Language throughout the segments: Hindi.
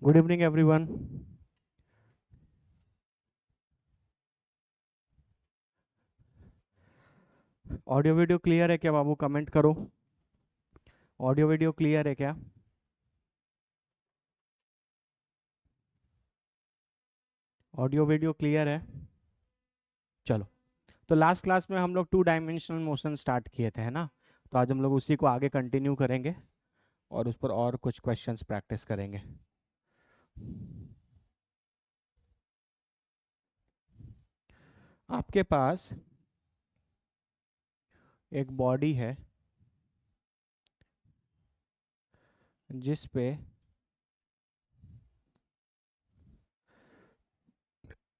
Good evening everyone. Audio video clear है क्या बाबू? कमेंट करो। ऑडियो वीडियो क्लियर है क्या? ऑडियो वीडियो क्लियर है? चलो। तो लास्ट क्लास में हम लोग टू डायमेंशनल मोशन स्टार्ट किए थे, है ना? तो आज हम लोग उसी को आगे कंटिन्यू करेंगे और उस पर और कुछ क्वेश्चंस प्रैक्टिस करेंगे। आपके पास एक बॉडी है जिस पे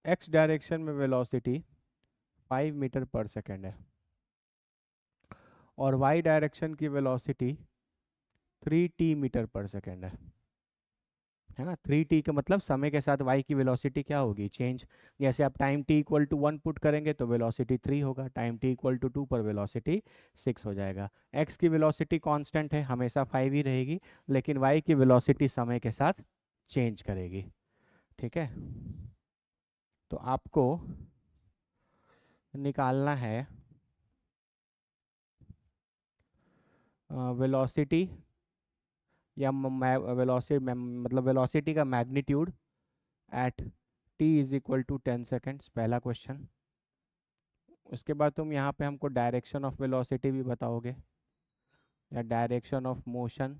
एक्स डायरेक्शन में वेलोसिटी 5 मीटर पर सेकेंड है और वाई डायरेक्शन की वेलोसिटी 3 टी मीटर पर सेकेंड है ना। 3 टी का मतलब समय के साथ वाई की वेलोसिटी क्या होगी? चेंज। जैसे आप time T equal to 1 put करेंगे तो वेलोसिटी 3 होगा, टाइम टी इक्वल टू 2 पर वेलोसिटी 6 हो जाएगा। एक्स की वेलोसिटी कांस्टेंट है, हमेशा 5 ही रहेगी, लेकिन वाई की वेलोसिटी समय के साथ चेंज करेगी। ठीक है। तो आपको निकालना है वेलोसिटी या वेलोसिटी मतलब वेलोसिटी का magnitude at T is equal to 10 seconds, पहला क्वेश्चन। उसके बाद तुम यहाँ पे हमको डायरेक्शन ऑफ वेलोसिटी भी बताओगे या direction of motion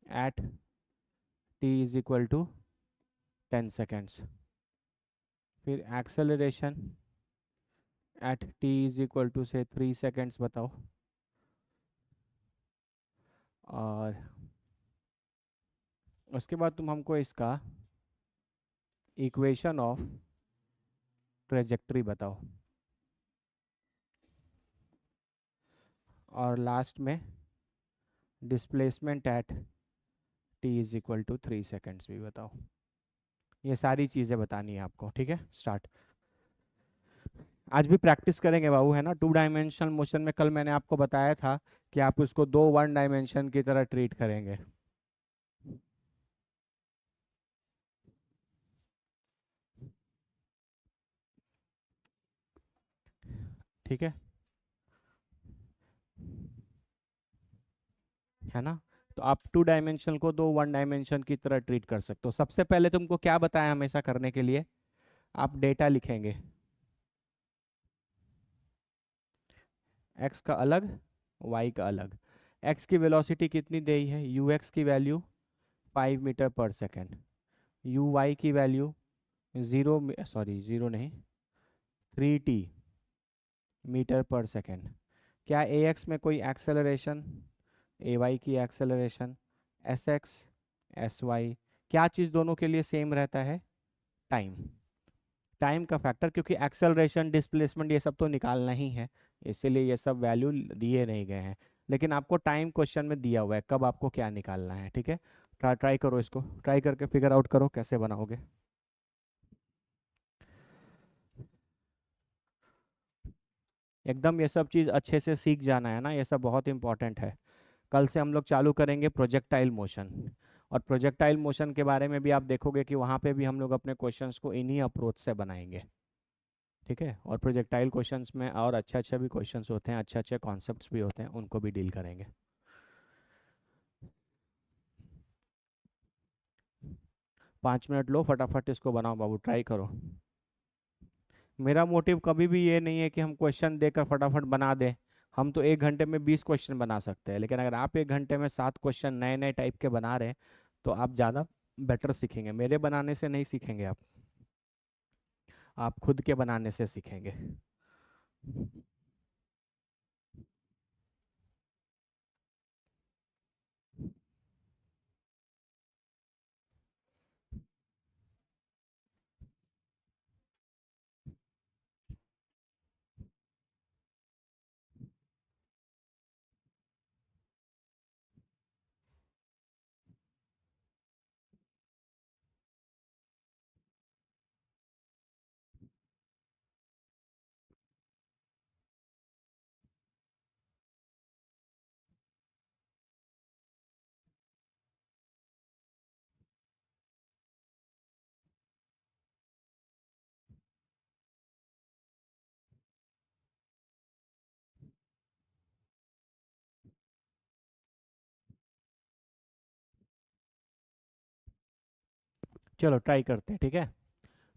at T is equal to 10 seconds. फिर acceleration at T is equal to से 3 सेकेंड्स बताओ। और उसके बाद तुम हमको इसका इक्वेशन ऑफ ट्रेजेक्ट्री बताओ। और लास्ट में displacement at T is equal to 3 seconds भी बताओ। ये सारी चीज़ें बतानी है आपको। ठीक है, स्टार्ट। आज भी प्रैक्टिस करेंगे बाबू, है ना। टू डायमेंशनल मोशन में कल मैंने आपको बताया था कि आप उसको दो वन डायमेंशन की तरह ट्रीट करेंगे। ठीक है ना। तो आप टू डायमेंशन को दो वन डायमेंशन की तरह ट्रीट कर सकते हो। सबसे पहले तुमको क्या बताया हमेशा करने के लिए? आप डेटा लिखेंगे, एक्स का अलग, वाई का अलग। एक्स की वेलोसिटी कितनी दी है? यू एक्स की वैल्यू 5 मीटर पर सेकेंड, यू वाई की वैल्यू ज़ीरो, सॉरी ज़ीरो नहीं, 3 टी मीटर पर सेकेंड। क्या ए एक्स में कोई एक्सेलरेशन, ए वाई की acceleration, S x, S y, क्या चीज़ दोनों के लिए सेम रहता है? टाइम। टाइम का फैक्टर, क्योंकि एक्सेलरेशन डिस्प्लेसमेंट ये सब तो निकालना ही है, इसीलिए ये सब वैल्यू दिए नहीं गए हैं। लेकिन आपको टाइम क्वेश्चन में दिया हुआ है कब आपको क्या निकालना है। ठीक है, ट्राई करो, इसको ट्राई करके फिगर आउट करो कैसे बनाओगे। एकदम ये सब चीज़ अच्छे से सीख जाना है ना, ये सब बहुत इंपॉर्टेंट है। कल से हम लोग चालू करेंगे प्रोजेक्टाइल मोशन, और प्रोजेक्टाइल मोशन के बारे में भी आप देखोगे कि वहाँ पे भी हम लोग अपने क्वेश्चंस को इन्हीं अप्रोच से बनाएंगे। ठीक है, और प्रोजेक्टाइल क्वेश्चंस में और अच्छे अच्छे भी क्वेश्चंस होते हैं, अच्छे अच्छे कॉन्सेप्ट्स भी होते हैं, उनको भी डील करेंगे। 5 मिनट लो, फटाफट इसको बनाओ बाबू, ट्राई करो। मेरा मोटिव कभी भी ये नहीं है कि हम क्वेश्चन देकर फटाफट बना दें। हम तो 1 घंटे में 20 क्वेश्चन बना सकते हैं, लेकिन अगर आप 1 घंटे में 7 क्वेश्चन नए नए टाइप के बना रहे हैं तो आप ज़्यादा बेटर सीखेंगे। मेरे बनाने से नहीं सीखेंगे आप खुद के बनाने से सीखेंगे। चलो ट्राई करते हैं, ठीक है।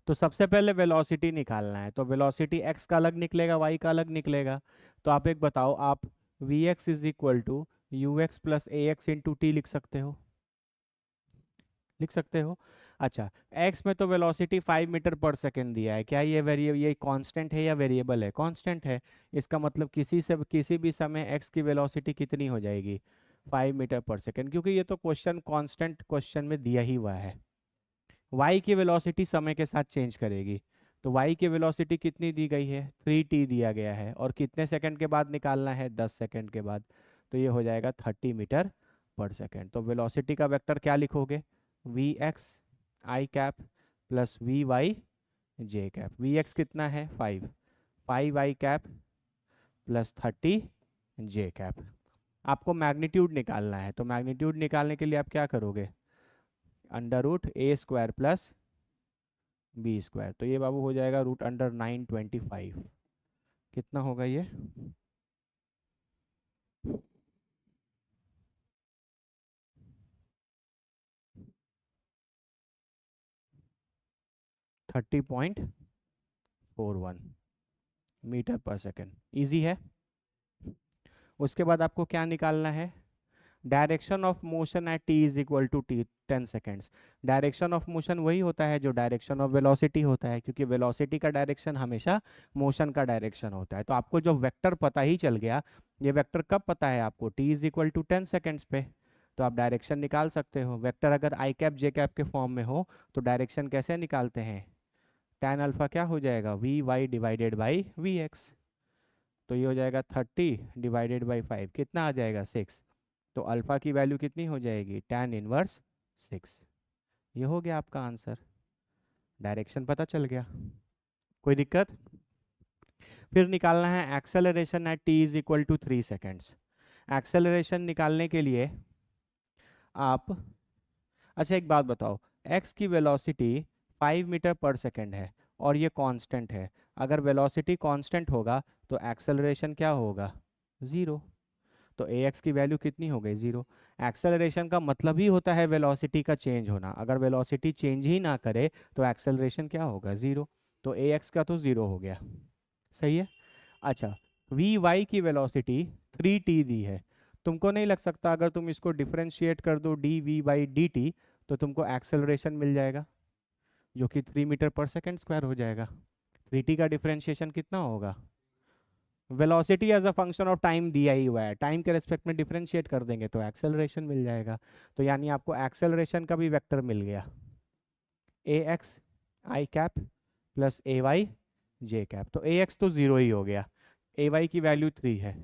तो सबसे पहले वेलोसिटी निकालना है, तो वेलोसिटी एक्स का अलग निकलेगा, वाई का अलग निकलेगा। तो आप एक बताओ, आप v x is equal to u x plus a x into t लिख सकते हो? लिख सकते हो। अच्छा, एक्स में तो वेलोसिटी 5 मीटर पर सेकेंड दिया है, क्या ये वेरिएबल, ये कांस्टेंट है या वेरिएबल है? कांस्टेंट है। इसका मतलब किसी भी समय एक्स की वेलोसिटी कितनी हो जाएगी? 5 मीटर पर सेकेंड, क्योंकि ये तो क्वेश्चन कांस्टेंट क्वेश्चन में दिया ही हुआ है। y की वेलोसिटी समय के साथ चेंज करेगी, तो y की वेलोसिटी कितनी दी गई है? 3t दिया गया है, और कितने सेकंड के बाद निकालना है? 10 सेकंड के बाद। तो ये हो जाएगा 30 मीटर पर सेकंड। तो वेलोसिटी का वेक्टर क्या लिखोगे? V x i cap plus v y j cap. V x कितना है? 5 i cap plus 30 j cap. आपको मैग्नीट्यूड निकालना है, तो मैग्नीट्यूड निकालने के लिए आप क्या करोगे? √a² plus b²। तो ये बाबू हो जाएगा √925। कितना होगा ये? 30.41 मीटर पर सेकेंड। ईजी है। उसके बाद आपको क्या निकालना है? Direction of motion at T is equal to t 10 seconds. Direction of motion वही होता है जो डायरेक्शन ऑफ वेलोसिटी होता है, क्योंकि वेलोसिटी का डायरेक्शन हमेशा मोशन का डायरेक्शन होता है। तो आपको जो वेक्टर पता ही चल गया, ये वेक्टर कब पता है आपको? T is equal to 10 seconds पे। तो आप डायरेक्शन निकाल सकते हो। वेक्टर अगर आई कैप जे कैप के फॉर्म में हो तो डायरेक्शन कैसे निकालते हैं? tan अल्फा क्या हो जाएगा? V y divided by v x. तो ये हो जाएगा 30/5। कितना आ जाएगा? 6। तो अल्फा की वैल्यू कितनी हो जाएगी? tan−1 6। ये हो गया आपका आंसर। डायरेक्शन पता चल गया। कोई दिक्कत? फिर निकालना है acceleration at T is equal to 3 seconds. Acceleration निकालने के लिए आप, अच्छा एक बात बताओ, एक्स की वेलोसिटी 5 मीटर पर सेकेंड है और ये कांस्टेंट है। अगर वेलोसिटी कांस्टेंट होगा तो एक्सेलरेशन क्या होगा? ज़ीरो। तो ए एक्स की वैल्यू कितनी हो गई? 0। एक्सेलरेशन का मतलब ही होता है वेलोसिटी का चेंज होना। अगर वेलोसिटी चेंज ही ना करे तो एक्सेलरेशन क्या होगा? 0। तो ए एक्स का तो 0 हो गया। सही है। अच्छा, वी वाई की वेलोसिटी 3t दी है। तुमको नहीं लग सकता अगर तुम इसको डिफरेंशिएट कर दो d v by d t तो तुमको एक्सेलरेशन मिल जाएगा, जो कि 3 मीटर पर सेकेंड स्क्वायर हो जाएगा। 3t का डिफरेंशिएशन कितना होगा? Velocity as a function of time दिया ही हुआ है, टाइम के रेस्पेक्ट में डिफरेंशिएट कर देंगे तो एक्सेलरेशन मिल जाएगा। तो यानी आपको एक्सेलरेशन का भी वेक्टर मिल गया, ए x i cap plus A Y j cap. तो ए एक्स तो 0 ही हो गया, ए वाई की वैल्यू 3 है,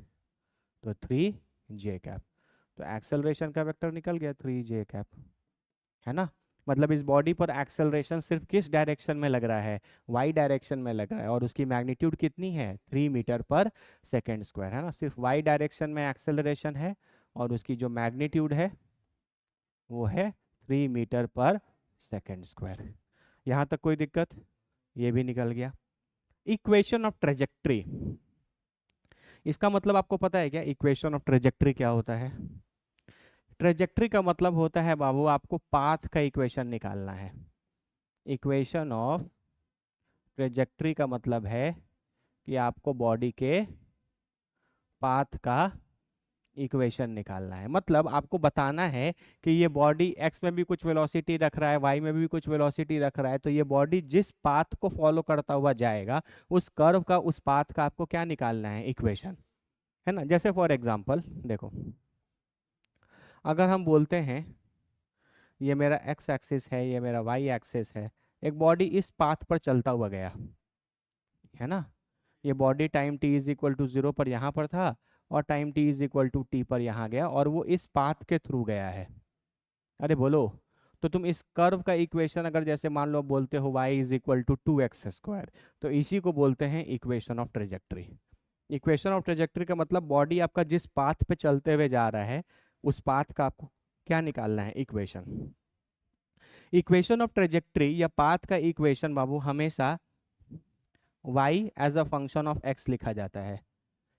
तो 3 जे कैप। तो एक्सेलरेशन का वेक्टर निकल गया 3 जे कैप, है ना। मतलब इस बॉडी पर एक्सेलरेशन सिर्फ किस डायरेक्शन में लग रहा है? वाई डायरेक्शन में लग रहा है, और उसकी मैग्नीट्यूड कितनी है? 3 मीटर पर सेकेंड स्क्वायर, है ना। सिर्फ वाई डायरेक्शन में एक्सेलरेशन है और उसकी जो मैग्नीट्यूड है वो है 3 मीटर पर सेकेंड स्क्वायर। यहाँ तक कोई दिक्कत? ये भी निकल गया। इक्वेशन ऑफ ट्रेजेक्ट्री, इसका मतलब आपको पता है क्या? इक्वेशन ऑफ ट्रेजेक्ट्री क्या होता है? ट्रेजेक्ट्री का मतलब होता है बाबू, आपको पाथ का इक्वेशन निकालना है। इक्वेशन ऑफ ट्रेजेक्ट्री का मतलब है कि आपको बॉडी के पाथ का इक्वेशन निकालना है। मतलब आपको बताना है कि ये बॉडी एक्स में भी कुछ वेलोसिटी रख रहा है, वाई में भी कुछ वेलोसिटी रख रहा है, तो ये बॉडी जिस पाथ को फॉलो करता हुआ जाएगा उस कर्व का, उस पाथ का आपको क्या निकालना है? इक्वेशन, है ना। जैसे फॉर एग्जांपल देखो, अगर हम बोलते हैं ये मेरा एक्स एक्सिस है, ये मेरा वाई एक्सिस है, एक बॉडी इस पाथ पर चलता हुआ गया, है ना। ये body time t is equal to 0 पर यहाँ पर था और time t is equal to t पर यहाँ गया, और वो इस पाथ के थ्रू गया है। अरे बोलो। तो तुम इस कर्व का इक्वेशन अगर जैसे मान लो बोलते हो y is equal to 2x², तो इसी को बोलते हैं equation of trajectory. Equation of trajectory का मतलब बॉडी आपका जिस पाथ पे चलते हुए जा रहा है उस पाथ का आपको क्या निकालना है? इक्वेशन। इक्वेशन ऑफ ट्रेजेक्ट्री या पाथ का इक्वेशन बाबू हमेशा y as a function of x लिखा जाता है।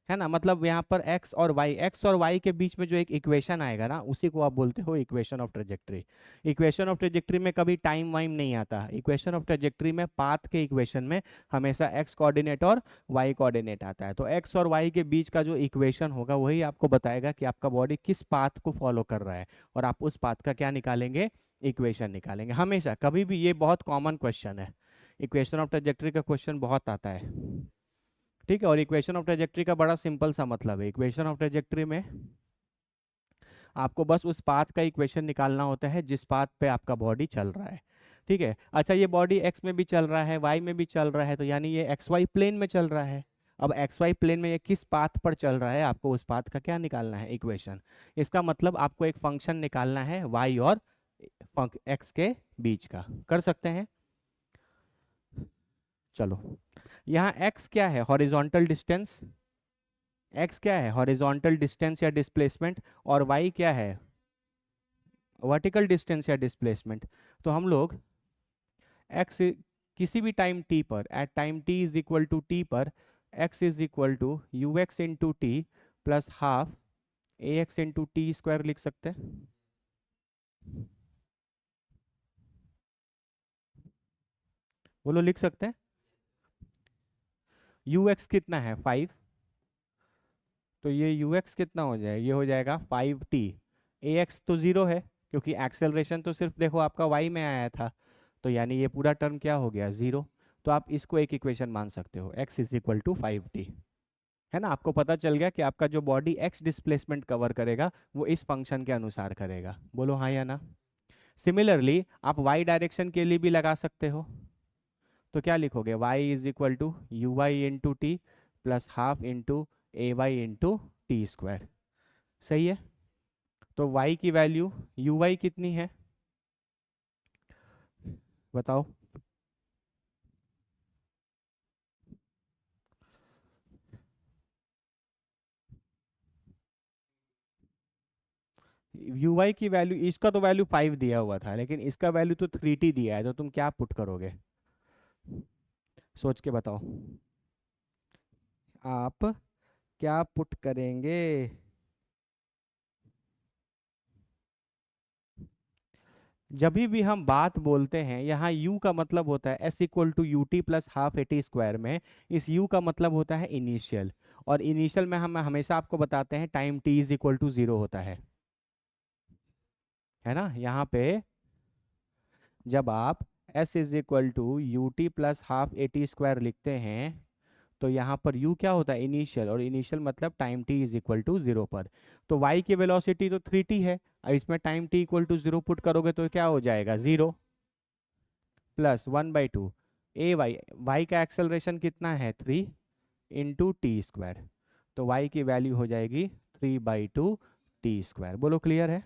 है ना, मतलब यहाँ पर एक्स और वाई के बीच में जो एक इक्वेशन आएगा ना, उसी को आप बोलते हो equation of trajectory. Equation of trajectory में कभी टाइम वाइम नहीं आता, इक्वेशन ऑफ ट्रेजेक्ट्री में पाथ के इक्वेशन में हमेशा एक्स कोऑर्डिनेट और वाई कोऑर्डिनेट आता है। तो एक्स और वाई के बीच का जो इक्वेशन होगा वही आपको बताएगा कि आपका बॉडी किस पाथ को फॉलो कर रहा है, और आप उस पाथ का क्या निकालेंगे, इक्वेशन निकालेंगे हमेशा कभी भी। ये बहुत कॉमन क्वेश्चन है, इक्वेशन ऑफ ट्रेजेक्ट्री का क्वेश्चन बहुत आता है, ठीक है। और इक्वेशन ऑफ ट्रेजेक्ट्री का बड़ा सिंपल सा मतलब है, इक्वेशन ऑफ ट्रेजेक्ट्री में आपको बस उस पाथ का इक्वेशन निकालना होता है जिस पाथ पे आपका बॉडी चल रहा है, ठीक है। अच्छा, ये बॉडी एक्स में भी चल रहा है, वाई में भी चल रहा है, तो यानी ये एक्स वाई प्लेन में चल रहा है। अब एक्स वाई प्लेन में ये किस पाथ पर चल रहा है, आपको उस पाथ का क्या निकालना है, इक्वेशन। इसका मतलब आपको एक फंक्शन निकालना है वाई और एक्स के बीच का, कर सकते हैं। चलो, यहाँ एक्स क्या है, हॉरिजॉन्टल डिस्टेंस, एक्स क्या है, हॉरिजॉन्टल डिस्टेंस या डिस्प्लेसमेंट, और वाई क्या है, वर्टिकल डिस्टेंस या डिस्प्लेसमेंट। तो हम लोग एक्स किसी भी टाइम टी पर, at time t is equal to t पर, x is equal to u x into t plus half a x into t square लिख सकते हैं। बोलो, लिख सकते हैं। यू एक्स कितना है, 5, तो ये यू एक्स कितना हो जाएगा, ये हो जाएगा 5t। ए एक्स तो ज़ीरो है क्योंकि एक्सेलरेशन तो सिर्फ देखो आपका वाई में आया था, तो यानी ये पूरा टर्म क्या हो गया, ज़ीरो। तो आप इसको एक इक्वेशन मान सकते हो, x is equal to 5t। है ना, आपको पता चल गया कि आपका जो बॉडी एक्स डिस्प्लेसमेंट कवर करेगा वो इस फंक्शन के अनुसार करेगा। बोलो हाँ या ना। सिमिलरली आप वाई डायरेक्शन के लिए भी लगा सकते हो, तो क्या लिखोगे, y is equal to u y into t plus half into a y into t square. सही है। तो y की वैल्यू यू वाई कितनी है, बताओ। यू वाई की वैल्यू, इसका तो वैल्यू 5 दिया हुआ था, लेकिन इसका वैल्यू तो 3t दिया है, तो तुम क्या पुट करोगे, सोच के बताओ, आप क्या पुट करेंगे। जब भी हम बात बोलते हैं, यहाँ u का मतलब होता है s equal to u t plus half a t square में, इस u का मतलब होता है इनिशियल, और इनिशियल में हम हमेशा आपको बताते हैं time t is equal to 0 होता है ना। यहाँ पे जब आप s is equal to u t plus half a t square लिखते हैं, तो यहाँ पर u क्या होता है, इनिशियल, और इनिशियल मतलब time t is equal to 0 पर। तो y की वेलोसिटी तो 3t है, अब इसमें time t equal to 0 put करोगे तो क्या हो जाएगा, 0 प्लस 1/2 ए वाई, वाई का एक्सेलरेशन कितना है, 3 इंटू टी स्क्वायर, तो y की वैल्यू हो जाएगी 3/2 टी स्क्वायर। बोलो क्लियर है।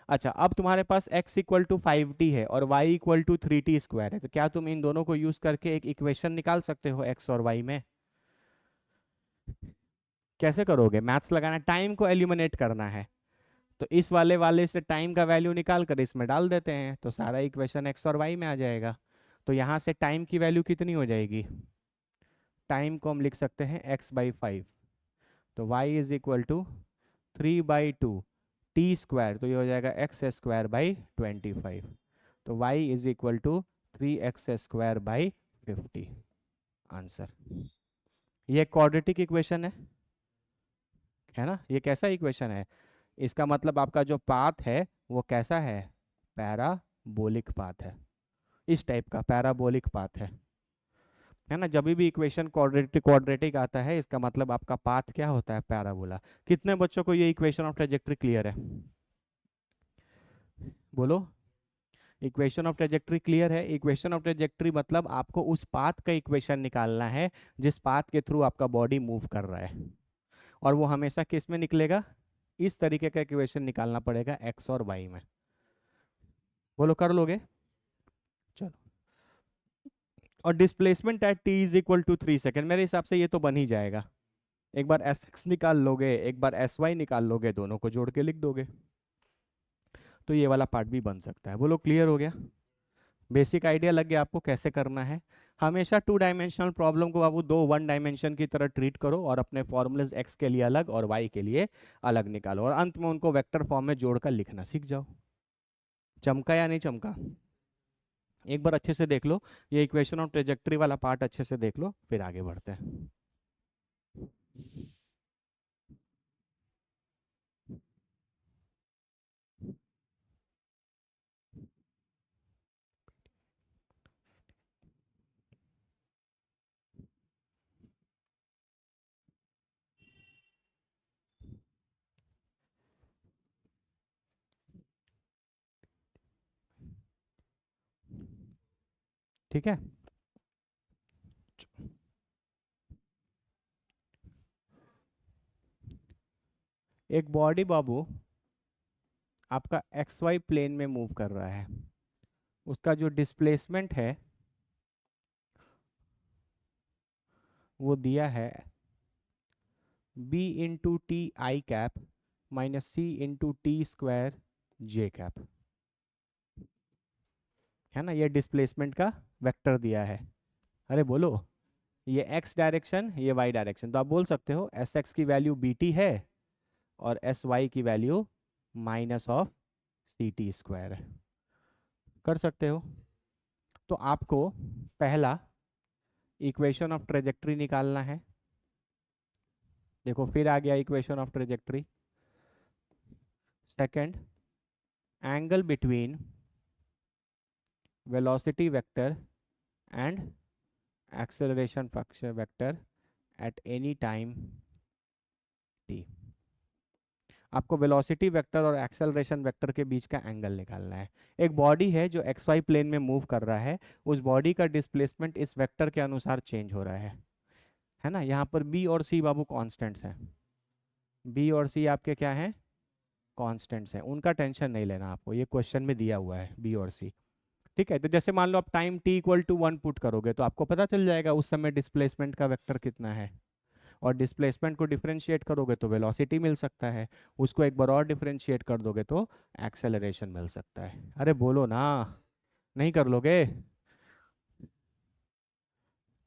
अच्छा, अब तुम्हारे पास x इक्वल टू 5t है और y equal to 3t square है, तो क्या तुम इन दोनों को यूज करके एक इक्वेशन निकाल सकते हो x और y में। कैसे करोगे, मैथ्स लगाना, टाइम को एलिमिनेट करना है, तो इस वाले वाले से टाइम का वैल्यू निकाल कर इसमें डाल देते हैं, तो सारा इक्वेशन एक्स और वाई में आ जाएगा। तो यहाँ से टाइम की वैल्यू कितनी हो जाएगी, टाइम को हम लिख सकते हैं x/5, तो y is equal to 3/2 t square, तो ये हो जाएगा x²/25, तो y is equal to 3x²/50 answer. ये क्वाड्रेटिक इक्वेशन है ना। ये कैसा इक्वेशन है, इसका मतलब आपका जो पाथ है वो कैसा है, पैराबोलिक पाथ है, इस टाइप का पैराबोलिक पाथ है ना। जब भी इक्वेशन क्वाड्रेटिक क्वाड्रेटिक आता है, इसका मतलब आपका पाथ क्या होता है, पैराबोला। कितने बच्चों को ये इक्वेशन ऑफ ट्रेजेक्ट्री क्लियर है, बोलो। इक्वेशन ऑफ ट्रेजेक्ट्री क्लियर है। इक्वेशन ऑफ ट्रेजेक्ट्री मतलब आपको उस पाथ का इक्वेशन निकालना है जिस पाथ के थ्रू आपका बॉडी मूव कर रहा है, और वो हमेशा किस में निकलेगा, इस तरीके का इक्वेशन निकालना पड़ेगा एक्स और वाई में। बोलो, कर लोगे। चलो, और displacement at T is equal to 3 second, मेरे हिसाब से ये तो बन ही जाएगा। एक बार एस एक्स निकाल लोगे, एक बार एस वाई निकाल लोगे, दोनों को जोड़ के लिख दोगे, तो ये वाला पार्ट भी बन सकता है। बोलो क्लियर हो गया, बेसिक आइडिया लग गया आपको कैसे करना है। हमेशा 2 डायमेंशनल प्रॉब्लम को बाबू 2 1 डायमेंशन की तरह ट्रीट करो और अपने फॉर्मूलेज एक्स के लिए अलग और वाई के लिए अलग निकालो और अंत में उनको वेक्टर फॉर्म में जोड़कर लिखना सीख जाओ। चमका या नहीं चमका? एक बार अच्छे से देख लो, ये इक्वेशन ऑफ ट्रेजेक्ट्री वाला पार्ट अच्छे से देख लो, फिर आगे बढ़ते हैं। ठीक है, एक बॉडी बाबू आपका एक्स वाई प्लेन में मूव कर रहा है, उसका जो डिस्प्लेसमेंट है वो दिया है b into t i cap minus c into t square j cap, है ना। ये डिस्प्लेसमेंट का वेक्टर दिया है। अरे बोलो, ये x डायरेक्शन, ये y डायरेक्शन, तो आप बोल सकते हो एस एक्स की वैल्यू बी टी है और एस वाई की value minus of c t square है। कर सकते हो। तो आपको पहला इक्वेशन ऑफ ट्रेजेक्ट्री निकालना है। देखो फिर आ गया equation of trajectory. Second, angle between velocity vector and acceleration function vector at any time t। आपको वेलोसिटी वेक्टर और एक्सेलरेशन वेक्टर के बीच का एंगल निकालना है। एक बॉडी है जो एक्स वाई प्लेन में मूव कर रहा है, उस बॉडी का डिस्प्लेसमेंट इस वेक्टर के अनुसार चेंज हो रहा है ना। यहाँ पर बी और सी बाबू कांस्टेंट्स हैं, बी और सी आपके क्या हैं? कांस्टेंट्स हैं, उनका टेंशन नहीं लेना आपको, ये क्वेश्चन में दिया हुआ है बी और सी। ठीक है, तो जैसे मान लो आप time t equal to 1 put करोगे तो आपको पता चल जाएगा उस समय डिस्प्लेसमेंट का वेक्टर कितना है, और डिस्प्लेसमेंट को डिफरेंशिएट करोगे तो वेलोसिटी मिल सकता है, उसको एक बार और डिफरेंशिएट कर दोगे तो एक्सेलरेशन मिल सकता है। अरे बोलो ना, नहीं कर लोगे?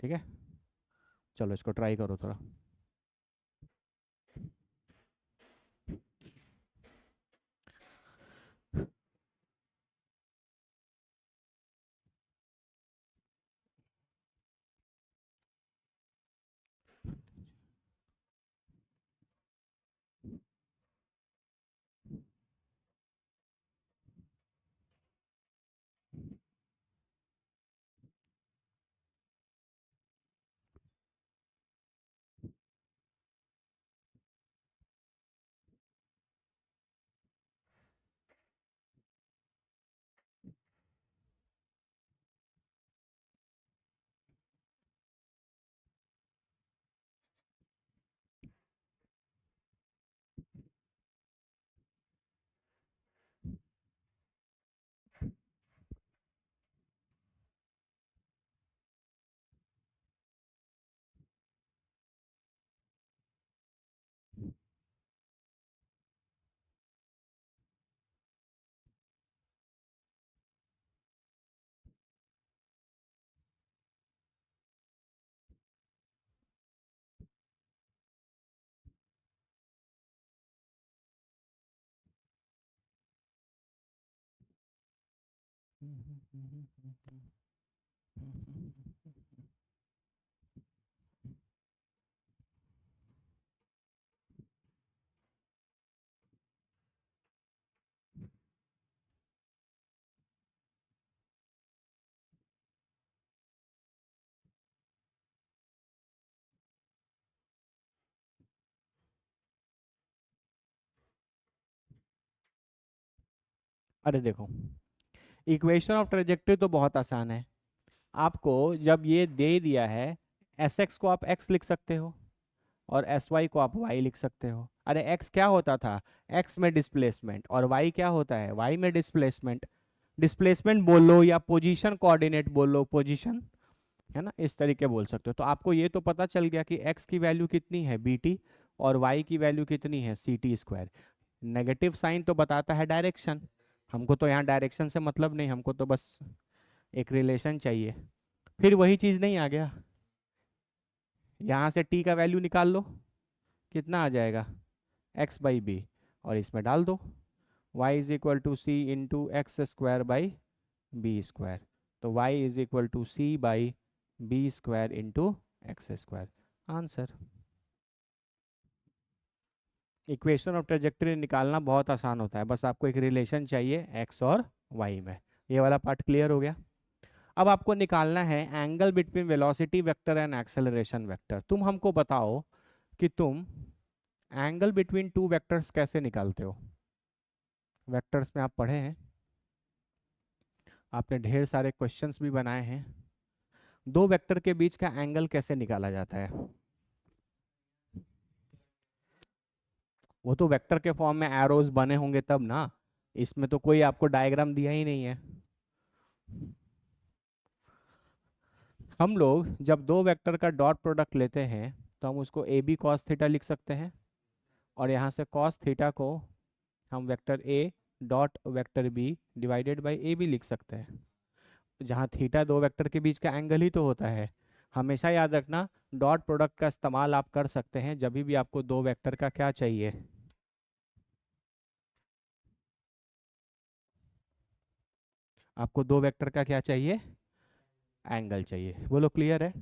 ठीक है, चलो इसको ट्राई करो थोड़ा। अरे देखो, इक्वेशन ऑफ ट्रेजेक्टरी तो बहुत आसान है। आपको जब ये दे दिया है, एस एक्स को आप एक्स लिख सकते हो और एस वाई को आप वाई लिख सकते हो। अरे एक्स क्या होता था? एक्स में डिस्प्लेसमेंट, और वाई क्या होता है? वाई में डिस्प्लेसमेंट। डिस्प्लेसमेंट बोल लो या पोजीशन कोऑर्डिनेट बोल लो, पोजीशन, है ना, इस तरीके बोल सकते हो। तो आपको ये तो पता चल गया कि एक्स की वैल्यू कितनी है बी टी और वाई की वैल्यू कितनी है c t square. Negative sign तो बताता है डायरेक्शन, हमको तो यहाँ डायरेक्शन से मतलब नहीं, हमको तो बस एक रिलेशन चाहिए। फिर वही चीज नहीं आ गया? यहाँ से टी का वैल्यू निकाल लो, कितना आ जाएगा, एक्स बाई बी, और इसमें डाल दो, y is equal to c into x square by b square. तो y is equal to c by b square into x square, answer. Equation of trajectory निकालना बहुत आसान होता है, बस आपको एक रिलेशन चाहिए x और y में। ये वाला पार्ट क्लियर हो गया। अब आपको निकालना है angle between velocity vector and acceleration vector. तुम हमको बताओ कि तुम एंगल बिटवीन टू वेक्टर्स कैसे निकालते हो। वेक्टर्स में आप पढ़े हैं, आपने ढेर सारे क्वेश्चंस भी बनाए हैं। दो वेक्टर के बीच का एंगल कैसे निकाला जाता है? वो तो वेक्टर के फॉर्म में एरोज बने होंगे तब ना, इसमें तो कोई आपको डायग्राम दिया ही नहीं है। हम लोग जब दो वेक्टर का डॉट प्रोडक्ट लेते हैं तो हम उसको ए बी कॉस थीटा लिख सकते हैं, और यहाँ से कॉस थीटा को हम vector a dot vector b divided by a b लिख सकते हैं, जहाँ थीटा दो वेक्टर के बीच का एंगल ही तो होता है। हमेशा याद रखना, डॉट प्रोडक्ट का इस्तेमाल आप कर सकते हैं जब भी आपको दो वेक्टर का क्या चाहिए, आपको दो वेक्टर का क्या चाहिए, एंगल चाहिए। बोलो क्लियर है?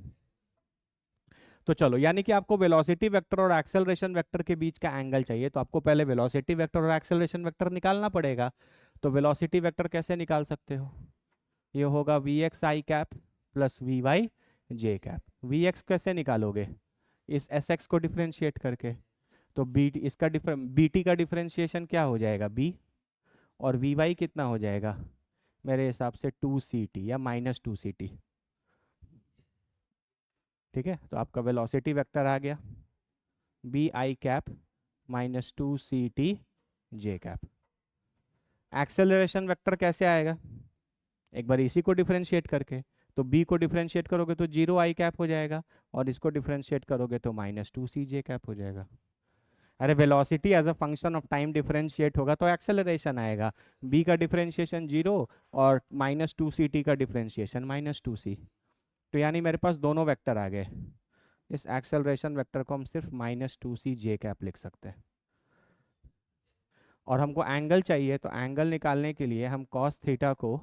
तो चलो, यानी कि आपको वेलोसिटी वेक्टर और एक्सेलरेशन वेक्टर के बीच का एंगल चाहिए, तो आपको पहले वेलोसिटी वेक्टर और एक्सेलरेशन वेक्टर निकालना पड़ेगा। तो वेलोसिटी वेक्टर कैसे निकाल सकते हो? ये होगा v x i cap plus v y j cap. V x कैसे निकालोगे? इस एस एक्स को डिफ्रेंशिएट करके। तो बी इसका बी टी का डिफ्रेंशिएशन क्या हो जाएगा, बी, और वी वाई कितना हो जाएगा, मेरे हिसाब से टू सी टी या माइनस टू सी टी। ठीक है, तो आपका वेलोसिटी वेक्टर आ गया b i cap minus two c t j cap. Acceleration vector कैसे आएगा? एक बार इसी को डिफरेंशिएट करके। तो बी को डिफरेंशिएट करोगे तो जीरो आई कैप हो जाएगा, और इसको डिफरेंशिएट करोगे तो minus two c j cap हो जाएगा। अरे velocity as a function of time differentiate होगा तो एक्सेलरेशन आएगा। बी का डिफरेंशिएशन जीरो, और माइनस टू सी टी का डिफरेंशिएशन माइनस टू सी। तो यानी मेरे पास दोनों वेक्टर आ गए। इस एक्सेलरेशन वेक्टर को हम सिर्फ minus two c j cap लिख सकते हैं। और हमको एंगल चाहिए, तो एंगल निकालने के लिए हम कॉस थीटा को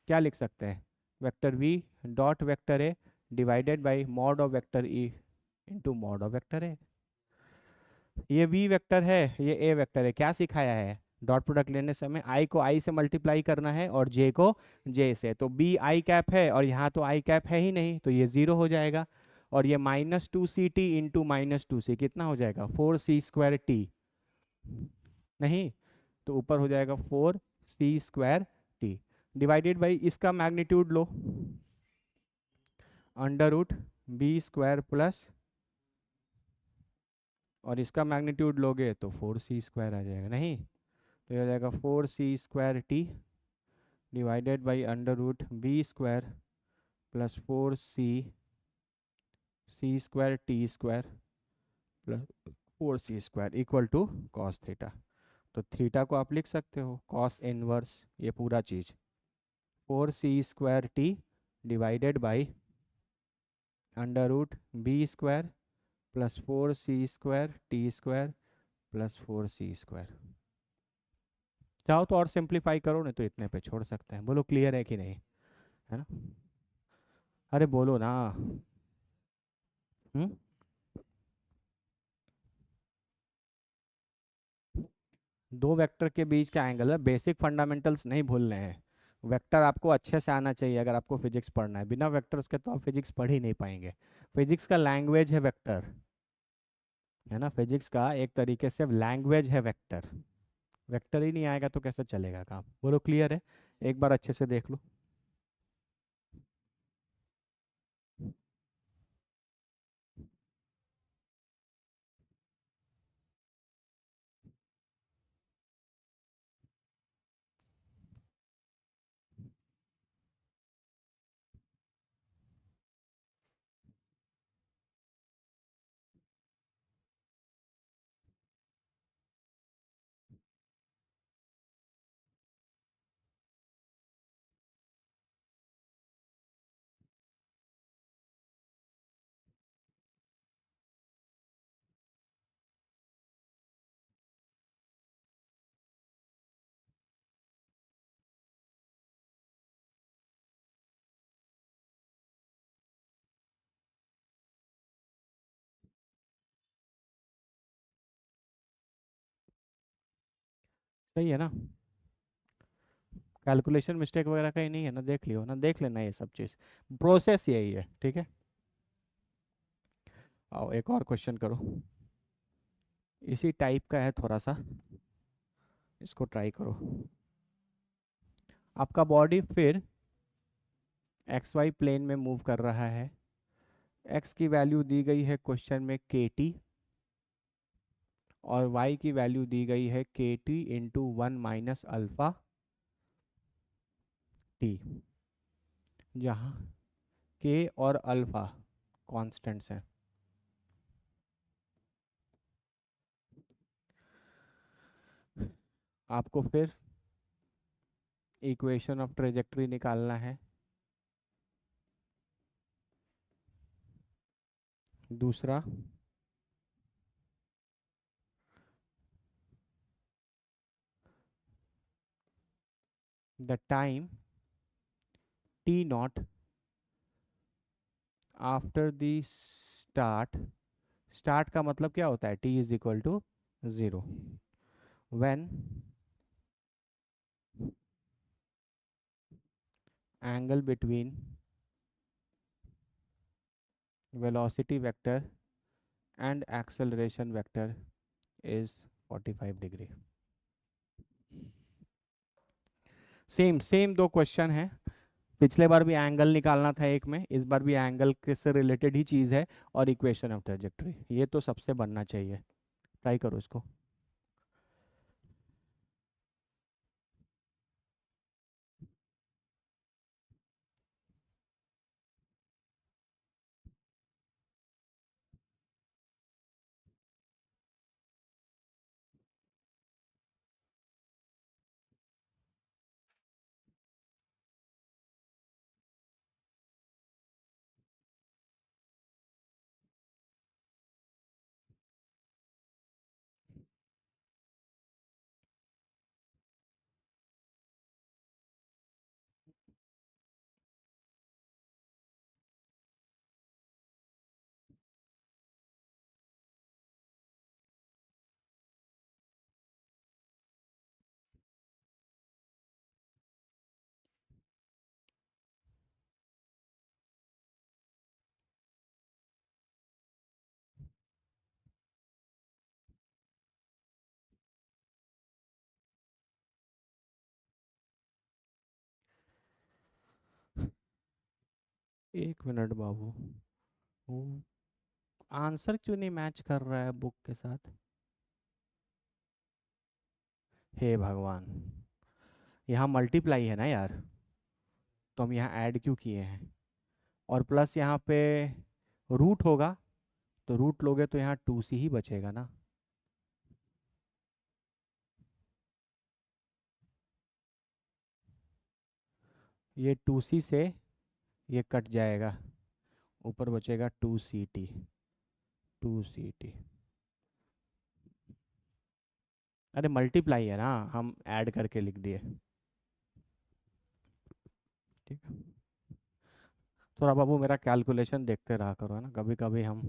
क्या लिख सकते हैं, vector V dot vector A divided by mod of vector E into mod of vector A. ये वी वेक्टर है, ये ए वेक्टर है। क्या सिखाया है? डॉट प्रोडक्ट लेने समय आई को आई से मल्टीप्लाई करना है और जे को जे से। तो बी आई कैप है और यहाँ तो आई कैप है ही नहीं, तो ये जीरो हो जाएगा। और ये minus two c t into minus two c कितना हो जाएगा, फोर सी स्क्वायर टी। नहीं, तो ऊपर हो जाएगा four c square t divided by इसका मैग्नीट्यूड लो, under root b square plus, और इसका मैग्नीट्यूड लोगे तो फोर सी स्क्वायर आ जाएगा। नहीं, तो ये हो जाएगा four c square t divided by under root b square plus four c c square t square plus four c square equal to cos theta. तो थीटा को आप लिख सकते हो कॉस इनवर्स ये पूरा चीज़, four c square t divided by under root b square plus four c square t square plus four c square. चाहो तो और सिंप्लीफाई करो, नहीं तो इतने पे छोड़ सकते हैं। बोलो क्लियर है कि नहीं, है ना? अरे बोलो ना। हम्म। दो वेक्टर के बीच का एंगल है, बेसिक फंडामेंटल्स नहीं भूलने हैं। वेक्टर आपको अच्छे से आना चाहिए अगर आपको फिजिक्स पढ़ना है। बिना वेक्टर्स के तो आप फिजिक्स पढ़ ही नहीं पाएंगे। फिजिक्स का लैंग्वेज है वेक्टर, है ना? फिजिक्स का एक तरीके से लैंग्वेज है वेक्टर। वेक्टर ही नहीं आएगा तो कैसे चलेगा काम? बोलो क्लियर है? एक बार अच्छे से देख लो। सही है ना? कैलकुलेशन मिस्टेक वगैरह कहीं नहीं है ना? देख लियो ना, देख लेना ये सब चीज़, प्रोसेस यही है, ठीक है। आओ एक और क्वेश्चन करो, इसी टाइप का है थोड़ा सा, इसको ट्राई करो। आपका बॉडी फिर एक्स वाई प्लेन में मूव कर रहा है, एक्स की वैल्यू दी गई है क्वेश्चन में के टी, और y की वैल्यू दी गई है k t into 1 - alpha t, जहाँ k और अल्फा कॉन्स्टेंट्स हैं। आपको फिर इक्वेशन ऑफ ट्रेजेक्टरी निकालना है। दूसरा, the time t not after the start, start का मतलब क्या होता है, t is equal to 0, when angle between velocity vector and acceleration vector is 45 degree. Same same दो क्वेश्चन है, पिछले बार भी एंगल निकालना था एक में, इस बार भी एंगल के से रिलेटेड ही चीज़ है, और इक्वेशन ऑफ ट्रेजेक्टरी, ये तो सबसे बनना चाहिए। ट्राई करो इसको। 1 मिनट बाबू, वो आंसर क्यों नहीं मैच कर रहा है बुक के साथ? हे भगवान, यहाँ मल्टीप्लाई है ना यार, तो हम यहाँ ऐड क्यों किए हैं? और प्लस यहाँ पे रूट होगा, तो रूट लोगे तो यहाँ 2c ही बचेगा ना। ये 2c से ये कट जाएगा, ऊपर बचेगा 2ct, 2ct। अरे मल्टीप्लाई है ना, हम ऐड करके लिख दिए, ठीक है। थोड़ा बाबू मेरा कैलकुलेशन देखते रहा करो, है ना, कभी कभी हम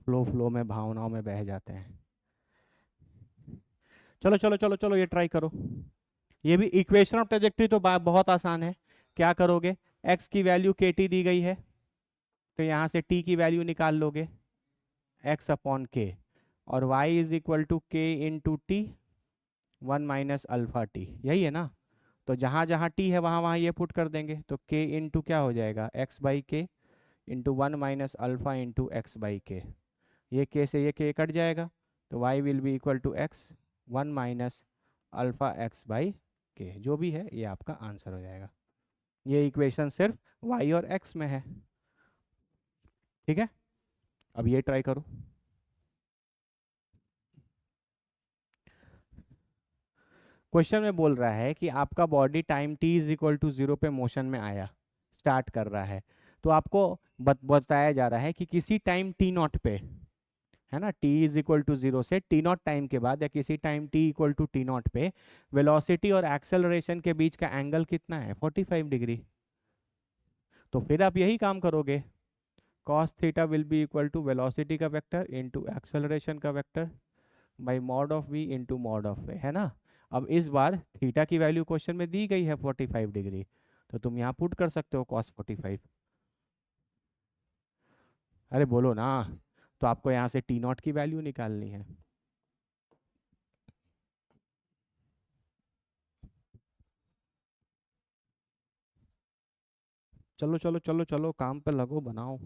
फ्लो फ्लो में भावनाओं में बह जाते हैं। चलो चलो चलो चलो, ये ट्राई करो। ये भी इक्वेशन ऑफ ट्रेजेक्टरी तो बहुत आसान है। क्या करोगे, एक्स की वैल्यू के टी दी गई है, तो यहाँ से टी की वैल्यू निकाल लोगे, एक्स अपॉन के, और वाई इज इक्वल टू के इंटू टी 1 - अल्फा टी, यही है ना? तो जहाँ जहाँ टी है वहाँ वहाँ ये पुट कर देंगे, तो के इंटू क्या हो जाएगा, x by k into 1 - alpha into x by k, ये के से ये के कट जाएगा, तो y will be equal to x 1 - alpha x by k, जो भी है ये आपका आंसर हो जाएगा। ये इक्वेशन सिर्फ वाई और एक्स में है, ठीक है। अब ये ट्राई करो। क्वेश्चन में बोल रहा है कि आपका body time t is equal to 0 पे मोशन में आया, स्टार्ट कर रहा है, तो आपको बताया जा रहा है कि किसी टाइम t नॉट पे, है ना, t इज इक्वल टू 0 से t नॉट टाइम के बाद, या किसी time t equal to t not पे वेलोसिटी और एक्सेलरेशन के बीच का एंगल कितना है, 45 डिग्री। तो फिर आप यही काम करोगे, cos theta will be equal to velocity का वेक्टर इंटू एक्सेलरेशन का vector by mod of v into mod of v, है ना। अब इस बार थीटा की वैल्यू क्वेश्चन में दी गई है 45 डिग्री, तो तुम यहाँ पुट कर सकते हो cos 45। अरे बोलो ना। तो आपको यहाँ से टी नॉट की वैल्यू निकालनी है। चलो चलो चलो चलो, काम पे लगो, बनाओ।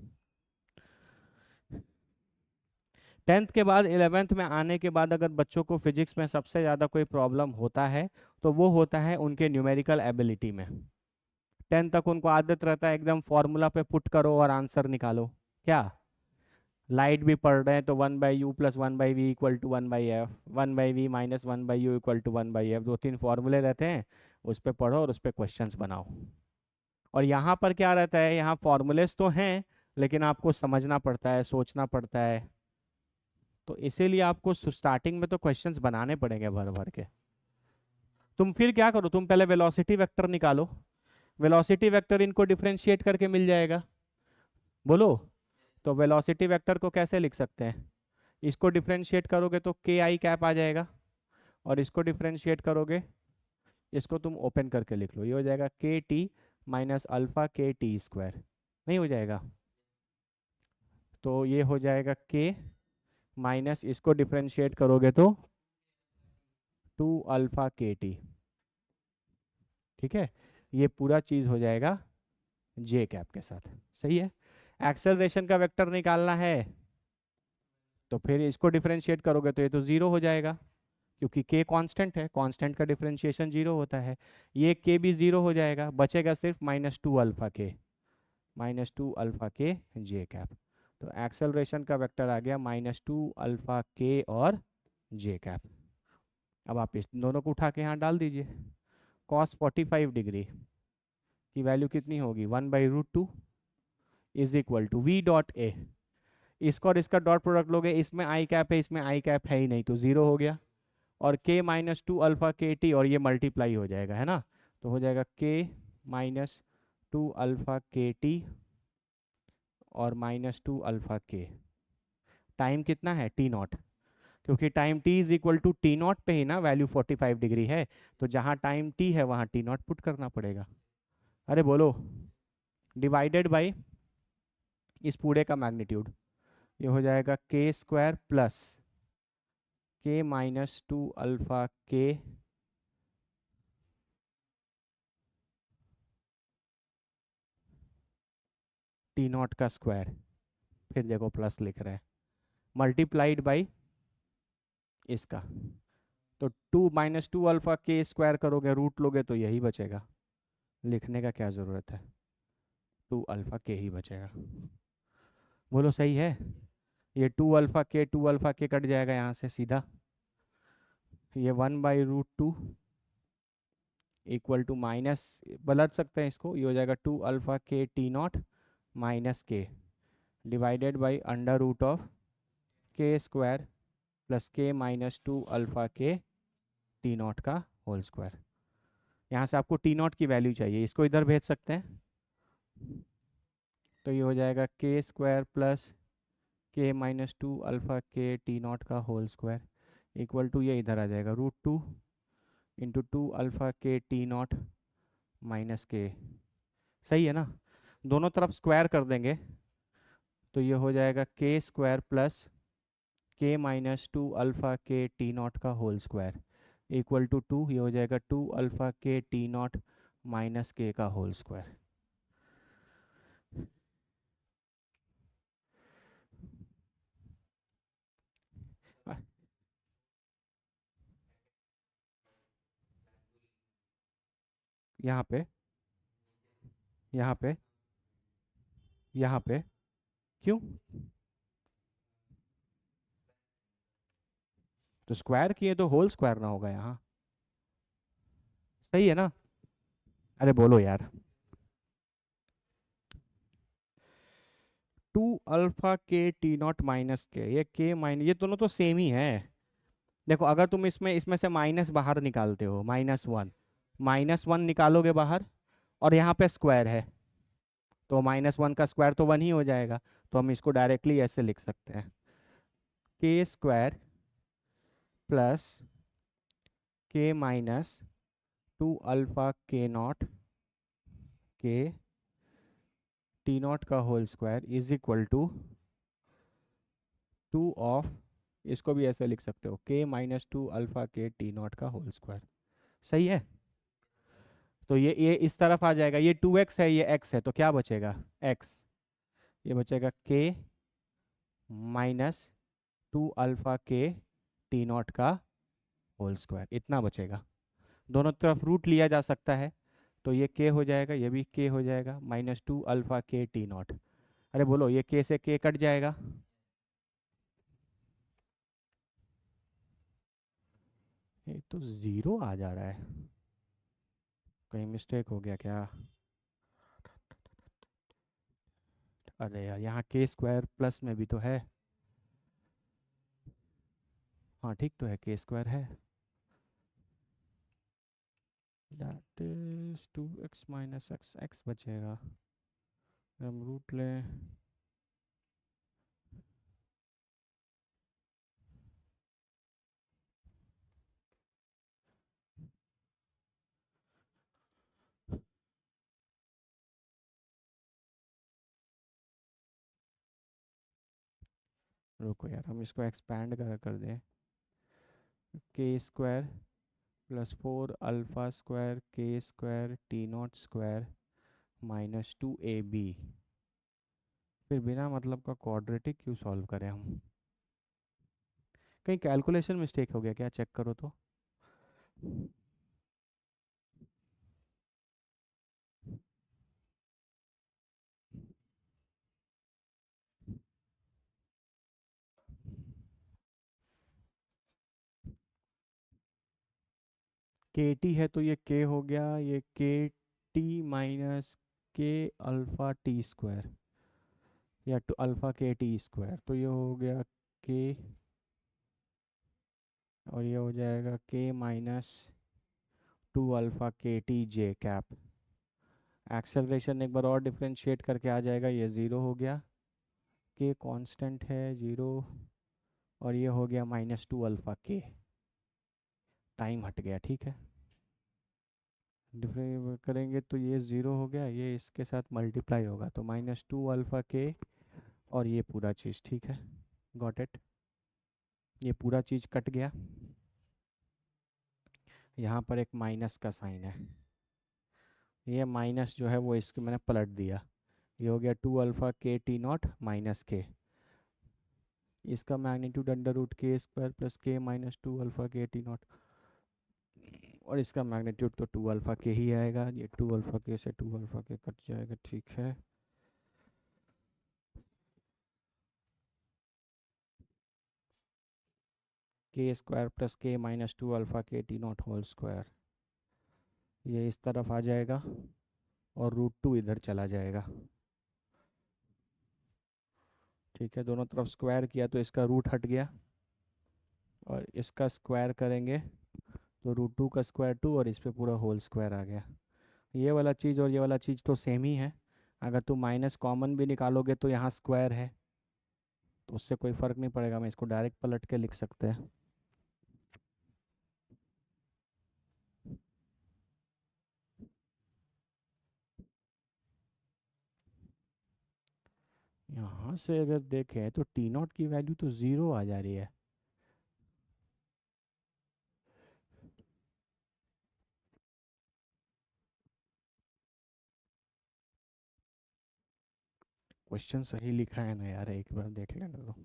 10th के बाद 11th में आने के बाद अगर बच्चों को फिजिक्स में सबसे ज़्यादा कोई प्रॉब्लम होता है तो वो होता है उनके न्यूमेरिकल एबिलिटी में। 10th तक उनको आदत रहता है एकदम फॉर्मूला पे पुट करो और आंसर निकालो। क्या लाइट भी पढ़ रहे हैं तो 1/u plus 1/v equal to 1/f, 1/v minus 1/u equal to 1/f, 2-3 फॉर्मूले रहते हैं, उस पर पढ़ो और उस पर क्वेश्चंस बनाओ। और यहाँ पर क्या रहता है, यहाँ फॉर्मूलेस तो हैं लेकिन आपको समझना पड़ता है, सोचना पड़ता है, तो इसीलिए आपको स्टार्टिंग में तो क्वेश्चंस बनाने पड़ेंगे भर भर के। तुम फिर क्या करो, तुम पहले वेलोसिटी वेक्टर निकालो। वेलोसिटी वेक्टर इनको डिफरेंशिएट करके मिल जाएगा। बोलो। तो वेलोसिटी वेक्टर को कैसे लिख सकते हैं? इसको डिफरेंशिएट करोगे तो के आई कैप आ जाएगा, और इसको डिफरेंशिएट करोगे, इसको तुम ओपन करके लिख लो, ये हो जाएगा के T minus alpha k T square. नहीं हो जाएगा? तो ये हो जाएगा के माइनस, इसको डिफरेंशिएट करोगे तो 2 अल्फा के टी। ठीक है, ये पूरा चीज़ हो जाएगा जे कैप के साथ। सही है। एक्सेलरेशन का वेक्टर निकालना है तो फिर इसको डिफरेंशिएट करोगे तो ये तो जीरो हो जाएगा, क्योंकि के कांस्टेंट है, कांस्टेंट का डिफरेंशिएशन जीरो होता है। ये के भी जीरो हो जाएगा, बचेगा सिर्फ -2 अल्फा के जे कैप। तो एक्सेलरेशन का वेक्टर आ गया -2 अल्फा के और जे कैप। अब आप इस दोनों को उठा के यहाँ डाल दीजिए। cos 45 डिग्री की वैल्यू कितनी होगी, 1/√2 is equal to v dot a. इसका और इसका डॉट प्रोडक्ट लोगे, इसमें आई कैप है, इसमें आई कैप है ही नहीं, तो जीरो हो गया। और k -2 अल्फा के टी, और ये मल्टीप्लाई हो जाएगा, है ना, तो हो जाएगा k -2 अल्फा के टी और -2 अल्फा के। टाइम कितना है, टी नॉट, क्योंकि time t is equal to t not पे ही ना वैल्यू 45 डिग्री है, तो जहाँ टाइम t है वहाँ टी नॉट पुट करना पड़ेगा। अरे बोलो। डिवाइडेड बाई इस पूरे का मैग्नीट्यूड, ये हो जाएगा के square plus k -2 alpha k t not का स्क्वायर, फिर देखो प्लस लिख रहे हैं, मल्टीप्लाइड बाई इसका। तो 2 -2 अल्फा के स्क्वायर करोगे, रूट लोगे तो यही बचेगा, लिखने का क्या ज़रूरत है, 2 अल्फा के ही बचेगा। बोलो सही है। ये 2 अल्फा के कट जाएगा यहाँ से सीधा, ये 1/√2 इक्वल टू माइनस, पलट सकते हैं इसको, ये हो जाएगा 2 alpha k t not minus k divided by under root of k square plus k -2 alpha k t not का होल स्क्वायर। यहाँ से आपको टी नॉट की वैल्यू चाहिए, इसको इधर भेज सकते हैं, तो ये हो जाएगा के square plus k -2 alpha k t not का होल स्क्वायर इक्वल टू, ये इधर आ जाएगा √2 into 2 alpha k t not minus के। सही है ना, दोनों तरफ स्क्वायर कर देंगे, तो ये हो जाएगा के square plus k -2 alpha k t not का होल स्क्वायर इक्वल टू 2, ये हो जाएगा 2 alpha k t not minus के का होल स्क्वायर। यहाँ पे, यहाँ पे, यहाँ पे, क्यों? तो स्क्वायर किए तो होल स्क्वायर ना होगा यहाँ, सही है ना? अरे बोलो यार। 2 alpha k t not minus के, ये के माइनस, ये दोनों तो सेम ही है। देखो अगर तुम इसमें इसमें से माइनस बाहर निकालते हो, -1 निकालोगे बाहर, और यहाँ पे स्क्वायर है, तो -1 का स्क्वायर तो 1 ही हो जाएगा, तो हम इसको डायरेक्टली ऐसे लिख सकते हैं, k square plus k minus 2 alpha k not k t not का whole square is equal to 2 of, इसको भी ऐसे लिख सकते हो, k minus 2 alpha k t not का होल स्क्वायर। सही है। तो ये इस तरफ आ जाएगा, ये 2x है, ये x है, तो क्या बचेगा x, ये बचेगा के minus 2 alpha k t not का होल स्क्वायर, इतना बचेगा। दोनों तरफ रूट लिया जा सकता है, तो ये k हो जाएगा, ये भी k हो जाएगा, minus 2 alpha k t not. अरे बोलो, ये k से k कट जाएगा, ये तो ज़ीरो आ जा रहा है, कहीं मिस्टेक हो गया क्या? अरे यार, यहाँ के स्क्वायर प्लस में भी तो है। हाँ ठीक तो है, के स्क्वायर है, that is 2x minus x, x बचेगा, हम रूट लें, रुको यार, हम इसको एक्सपैंड कर दें, के square plus 4 alpha square k square t not square minus 2ab, फिर बिना मतलब का क्वाड्रेटिक क्यों सॉल्व करें हम? कहीं कैलकुलेशन मिस्टेक हो गया क्या, चेक करो तो। के टी है तो ये के हो गया, ये के टी माइनस के अल्फा टी स्क्वायर, या to alpha k T square, तो ये हो गया के, और ये हो जाएगा के minus 2 alpha k T j cap. Acceleration एक बार और डिफ्रेंशिएट करके आ जाएगा, ये ज़ीरो हो गया, के कांस्टेंट है 0, और ये हो गया -2 अल्फा के, टाइम हट गया, ठीक है। डिफरेंट करेंगे तो ये ज़ीरो हो गया, ये इसके साथ मल्टीप्लाई होगा, तो -2 अल्फा के, और ये पूरा चीज़, ठीक है, गॉट इट। ये पूरा चीज़ कट गया, यहाँ पर एक माइनस का साइन है, ये माइनस जो है वो इसको मैंने पलट दिया, ये हो गया 2 alpha k t not minus के, इसका मैग्नीट्यूड अंडर रूट के square plus k minus 2 alpha k t not, और इसका मैग्नीट्यूड तो 2 अल्फा के ही आएगा, ये 2 अल्फा के से 2 अल्फा के कट जाएगा, ठीक है। के square plus k minus 2 alpha k t not whole square, ये इस तरफ आ जाएगा, और √2 इधर चला जाएगा, ठीक है। दोनों तरफ स्क्वायर किया तो इसका रूट हट गया, और इसका स्क्वायर करेंगे तो √2 का स्क्वायर 2, और इस पे पूरा होल स्क्वायर आ गया। ये वाला चीज़ और ये वाला चीज़ तो सेम ही है, अगर तुम माइनस कॉमन भी निकालोगे तो यहाँ स्क्वायर है, तो उससे कोई फ़र्क नहीं पड़ेगा, मैं इसको डायरेक्ट पलट के लिख सकते हैं। यहाँ से अगर देखें तो टी नॉट की वैल्यू तो ज़ीरो आ जा रही है, क्वेश्चन सही लिखा है ना यार, एक बार देख लेना तो।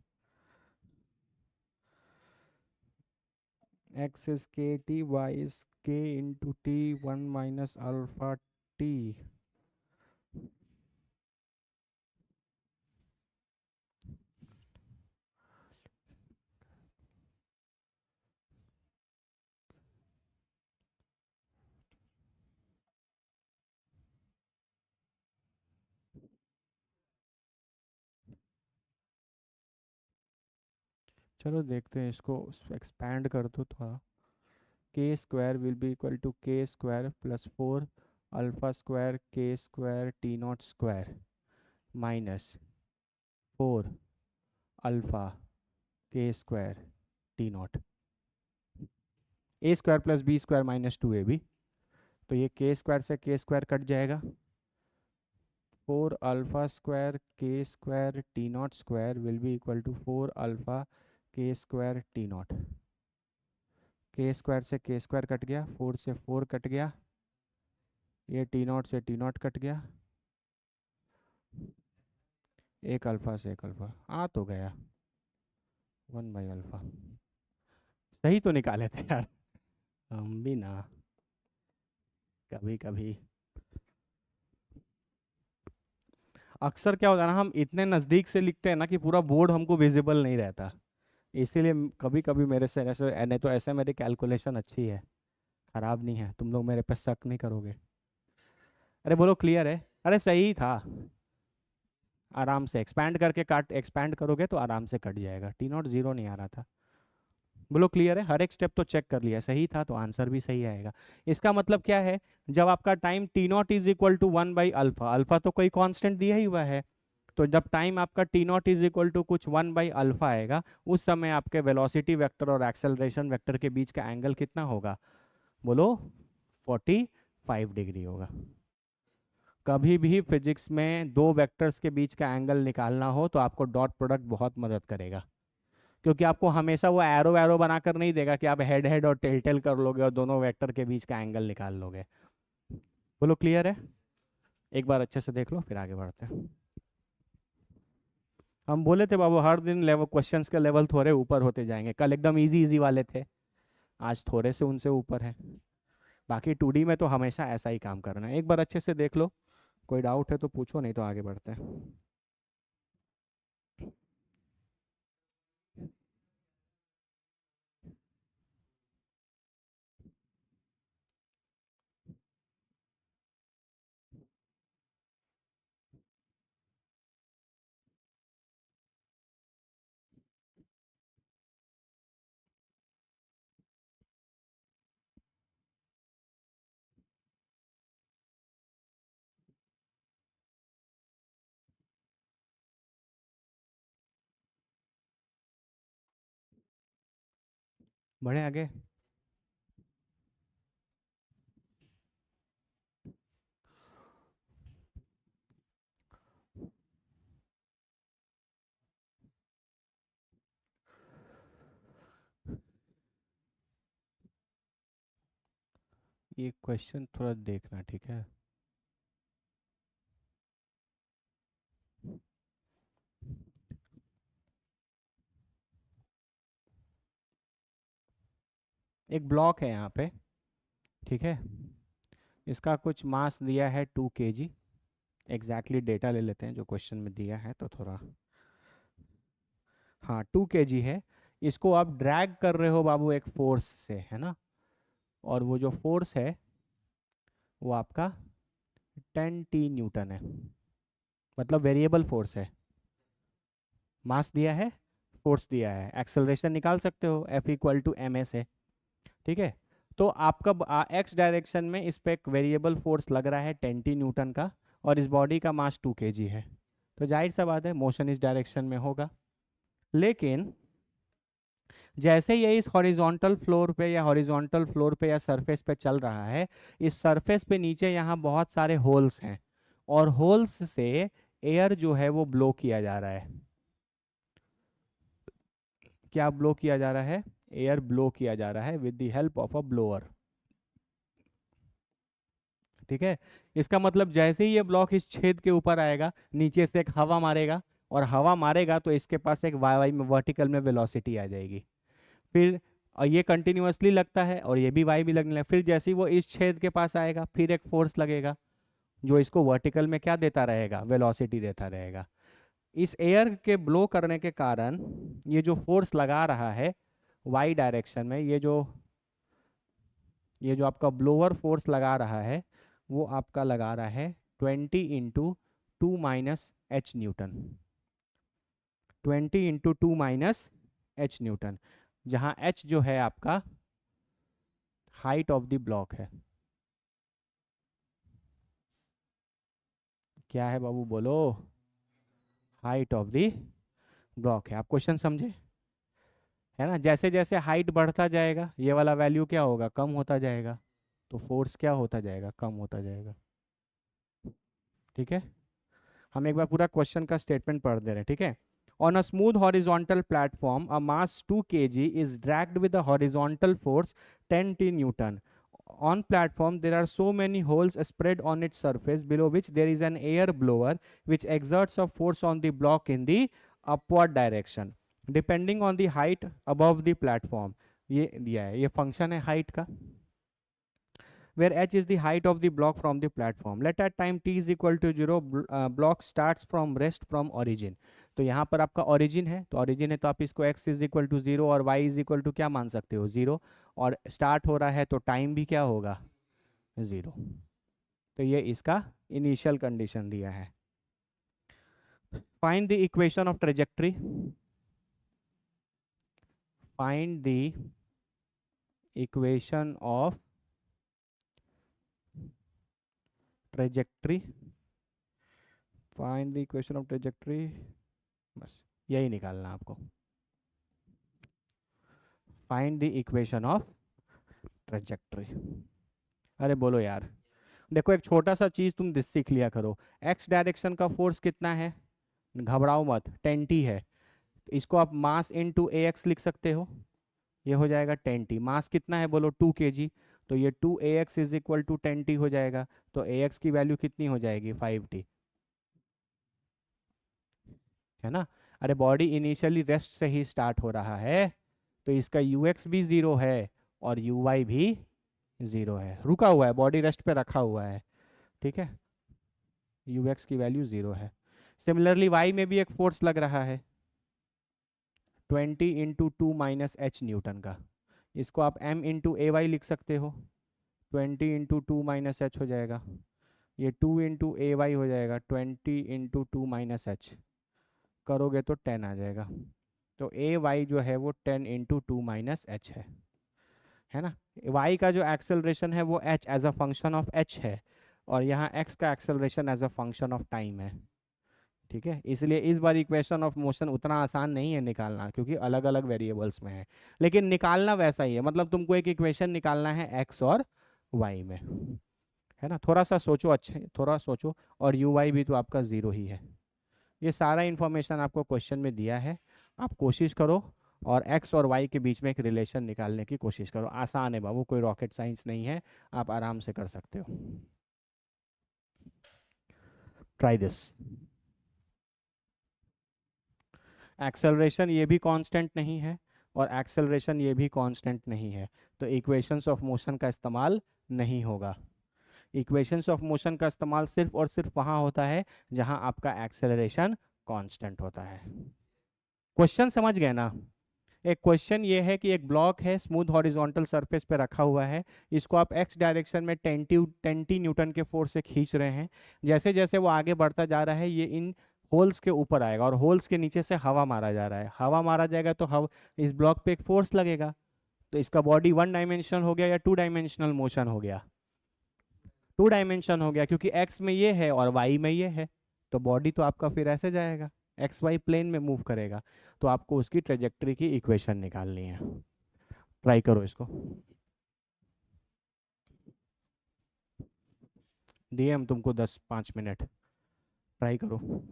X is k t, y is k into t 1 - alpha t. चलो देखते हैं, इसको एक्सपैंड कर दो थोड़ा, k square will be equal to k square plus 4 alpha square k square t not square minus 4 alpha k square t naught. A square plus b square minus 2ab, तो ये के स्क्वायर से के स्क्वायर कट जाएगा, 4 alpha square k square t not square will be equal to 4 alpha k square t not. K square से के स्क्वायर कट गया, 4 से 4 कट गया, ये टी नॉट से टी नॉट कट गया, एक अल्फा से एक अल्फा आ तो गया 1/अल्फा। सही तो निकाले थे यार हम भी ना, कभी कभी अक्सर क्या होता है ना, हम इतने नज़दीक से लिखते हैं ना कि पूरा बोर्ड हमको विजिबल नहीं रहता, इसीलिए कभी कभी मेरे से ऐसे, नहीं तो ऐसे मेरी कैलकुलेशन अच्छी है, खराब नहीं है, तुम लोग मेरे पे शक नहीं करोगे। अरे बोलो क्लियर है, अरे सही था, आराम से एक्सपैंड करके काट, एक्सपैंड करोगे तो आराम से कट जाएगा, टी नॉट जीरो नहीं आ रहा था। बोलो क्लियर है, हर एक स्टेप तो चेक कर लिया, सही था तो आंसर भी सही आएगा। इसका मतलब क्या है, जब आपका time t not is equal to 1/अल्फा, अल्फा तो कोई कांस्टेंट दिया ही हुआ है, तो जब टाइम आपका t not is equal to कुछ 1/अल्फा आएगा, उस समय आपके वेलोसिटी वेक्टर और एक्सेलरेशन वेक्टर के बीच का एंगल कितना होगा, बोलो 45 डिग्री होगा। कभी भी फिजिक्स में दो वेक्टर्स के बीच का एंगल निकालना हो तो आपको डॉट प्रोडक्ट बहुत मदद करेगा, क्योंकि आपको हमेशा वो एरो एरो बनाकर नहीं देगा कि आप हेड हेड और टेल टेल कर लोगे और दोनों वेक्टर के बीच का एंगल निकाल लोगे। बोलो क्लियर है, एक बार अच्छे से देख लो फिर आगे बढ़ते हैं। हम बोले थे बाबू हर दिन लेवल क्वेश्चंस के लेवल थोड़े ऊपर होते जाएंगे, कल एकदम इजी इजी वाले थे, आज थोड़े से उनसे ऊपर है। बाकी 2D में तो हमेशा ऐसा ही काम करना है, एक बार अच्छे से देख लो, कोई डाउट है तो पूछो, नहीं तो आगे बढ़ते हैं। बढ़े आगे। ये क्वेश्चन थोड़ा देखना, ठीक है। एक ब्लॉक है यहाँ पे, ठीक है, इसका कुछ मास दिया है 2 kg, एग्जैक्टली डेटा ले लेते हैं जो क्वेश्चन में दिया है तो थोड़ा, हाँ 2 kg है, इसको आप ड्रैग कर रहे हो बाबू एक फोर्स से, है ना, और वो जो फोर्स है वो आपका 10 T न्यूटन है, मतलब वेरिएबल फोर्स है, मास दिया है, फोर्स दिया है, एक्सेलरेशन निकाल सकते हो F=ma से, ठीक है। तो आपका एक्स डायरेक्शन में इस पे एक वेरिएबल फोर्स लग रहा है 10 T न्यूटन का, और इस बॉडी का मास 2 kg है, तो जाहिर सा बात है मोशन इस डायरेक्शन में होगा। लेकिन जैसे ये इस हॉरिजॉन्टल फ्लोर पे या हॉरिजॉन्टल फ्लोर पे या सरफेस पे चल रहा है, इस सरफेस पे नीचे यहाँ बहुत सारे होल्स हैं, और होल्स से एयर जो है वो ब्लो किया जा रहा है। क्या ब्लो किया जा रहा है, एयर ब्लो किया जा रहा है with the help of a blower, ठीक है। इसका मतलब जैसे ही ये ब्लॉक इस छेद के ऊपर आएगा, नीचे से एक हवा मारेगा, और हवा मारेगा तो इसके पास एक वाई वाई में वर्टिकल में वेलोसिटी आ जाएगी, फिर और ये कंटिन्यूअसली लगता है और ये भी वाई भी लगने लगेगा, फिर जैसे ही वो इस छेद के पास आएगा फिर एक फोर्स लगेगा जो इसको वर्टिकल में क्या देता रहेगा, वेलोसिटी देता रहेगा। इस एयर के ब्लो करने के कारण ये जो फोर्स लगा रहा है वाई डायरेक्शन में, ये जो आपका ब्लोअर फोर्स लगा रहा है वो आपका लगा रहा है 20 × 2 - H न्यूटन, 20 × 2 - H न्यूटन, जहाँ H जो है आपका हाइट ऑफ द ब्लॉक है। क्या है बाबू बोलो, हाइट ऑफ द ब्लॉक है। आप क्वेश्चन समझे, है ना। जैसे जैसे हाइट बढ़ता जाएगा ये वाला वैल्यू क्या होगा, कम होता जाएगा, तो फोर्स क्या होता जाएगा, कम होता जाएगा। ठीक है, हम एक बार पूरा क्वेश्चन का स्टेटमेंट पढ़ दे रहे हैं, ठीक है। On a smooth horizontal platform a mass 2 kg is dragged with a horizontal force 10 t newton. On platform there are so many holes spread on its surface below which there is an air blower which exerts a force on the block in the upward direction depending on the height above the platform. ये दिया है, ये फंक्शन है हाइट का, where h is the height of the block from the platform. Let at time t is equal to 0 block starts from rest from origin. तो यहाँ पर आपका origin है, तो origin है तो आप इसको x is equal to 0 और y is equal to क्या मान सकते हो, 0, और start हो रहा है तो time भी क्या होगा, 0। तो ये इसका initial condition दिया है। Find the equation of trajectory. Find the equation of trajectory. Find the equation of trajectory. बस यही निकालना आपको। Find the equation of trajectory. अरे बोलो यार, देखो एक छोटा सा चीज तुम सीख लिया करो, एक्स डायरेक्शन का फोर्स कितना है, घबराओ मत, 10t है। तो इसको आप मास इनटू ए एक्स लिख सकते हो, ये हो जाएगा 10t। मास कितना है बोलो, 2 kg, तो ये 2ax is equal to 10t हो जाएगा। तो ax की वैल्यू कितनी हो जाएगी, 5t, है ना। अरे बॉडी इनिशियली रेस्ट से ही स्टार्ट हो रहा है, तो इसका ux भी 0 है और uy भी 0 है, रुका हुआ है, बॉडी रेस्ट पे रखा हुआ है, ठीक है। ux की वैल्यू 0 है। सिमिलरली y में भी एक फोर्स लग रहा है 20 × 2 - h न्यूटन का, इसको आप m × ay लिख सकते हो, 20 × 2 - h हो जाएगा, ये 2 × ay हो जाएगा, 20 × 2 - h करोगे तो 10 आ जाएगा। तो ay जो है वो 10 × 2 - h है ना। y का जो एक्सेलरेशन है वो h as a function of h है, और यहाँ x का acceleration as a function of time है, ठीक है। इसलिए इस बार इक्वेशन ऑफ मोशन उतना आसान नहीं है निकालना, क्योंकि अलग अलग वेरिएबल्स में है, लेकिन निकालना वैसा ही है, मतलब तुमको एक इक्वेशन निकालना है x और y में, है ना। थोड़ा सा सोचो, अच्छे थोड़ा सोचो, और uy भी तो आपका 0 ही है। ये सारा इन्फॉर्मेशन आपको क्वेश्चन में दिया है, आप कोशिश करो और x और y के बीच में एक रिलेशन निकालने की कोशिश करो। आसान है बाबू, कोई रॉकेट साइंस नहीं है, आप आराम से कर सकते हो। Try this. एक्सेलरेशन ये भी कांस्टेंट नहीं है और एक्सेलरेशन ये भी कांस्टेंट नहीं है, तो इक्वेशंस ऑफ मोशन का इस्तेमाल नहीं होगा। इक्वेशंस ऑफ मोशन का इस्तेमाल सिर्फ और सिर्फ वहाँ होता है जहाँ आपका एक्सेलरेशन कांस्टेंट होता है। क्वेश्चन समझ गए ना। एक क्वेश्चन ये है कि एक ब्लॉक है स्मूथ हॉरिजॉन्टल सरफेस पे रखा हुआ है, इसको आप एक्स डायरेक्शन में 10t न्यूटन के फोर्स से खींच रहे हैं। जैसे जैसे वो आगे बढ़ता जा रहा है ये इन होल्स के ऊपर आएगा, और होल्स के नीचे से हवा मारा जा रहा है, हवा मारा जाएगा तो हवा इस ब्लॉक पे एक फोर्स लगेगा, तो इसका बॉडी 1 डायमेंशनल हो गया या 2 डायमेंशनल मोशन हो गया, 2 डायमेंशन हो गया, क्योंकि एक्स में ये है और वाई में ये है, तो बॉडी तो आपका फिर ऐसे जाएगा, एक्स वाई प्लेन में मूव करेगा, तो आपको उसकी ट्रेजेक्टरी की इक्वेशन निकालनी है। ट्राई करो इसको, दिए हम तुमको 10 5 मिनट, ट्राई करो।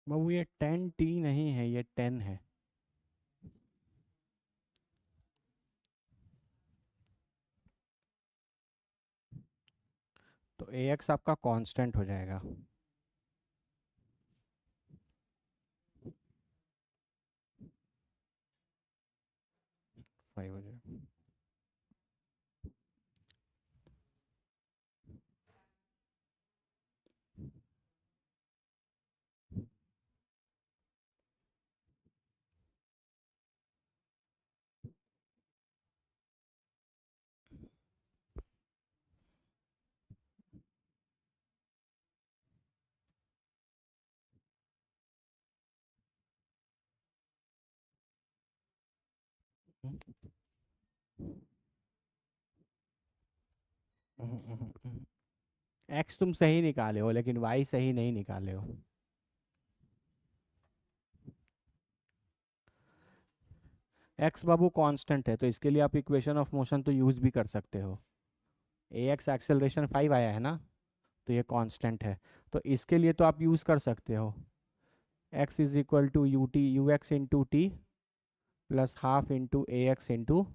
बाबू ये 10t नहीं है, ये 10 है। तो ए एक्स आपका कांस्टेंट हो जाएगा। 5 हो जाएगा। एक्स तुम सही निकाले हो, लेकिन वाई सही नहीं निकाले हो। एक्स बाबू कांस्टेंट है, तो इसके लिए आप इक्वेशन ऑफ मोशन तो यूज़ भी कर सकते हो। ए एक्स एक्सेलरेशन 5 आया है ना, तो ये कांस्टेंट है। तो इसके लिए तो आप यूज़ कर सकते हो, x is equal to u t u x into t plus half into a x into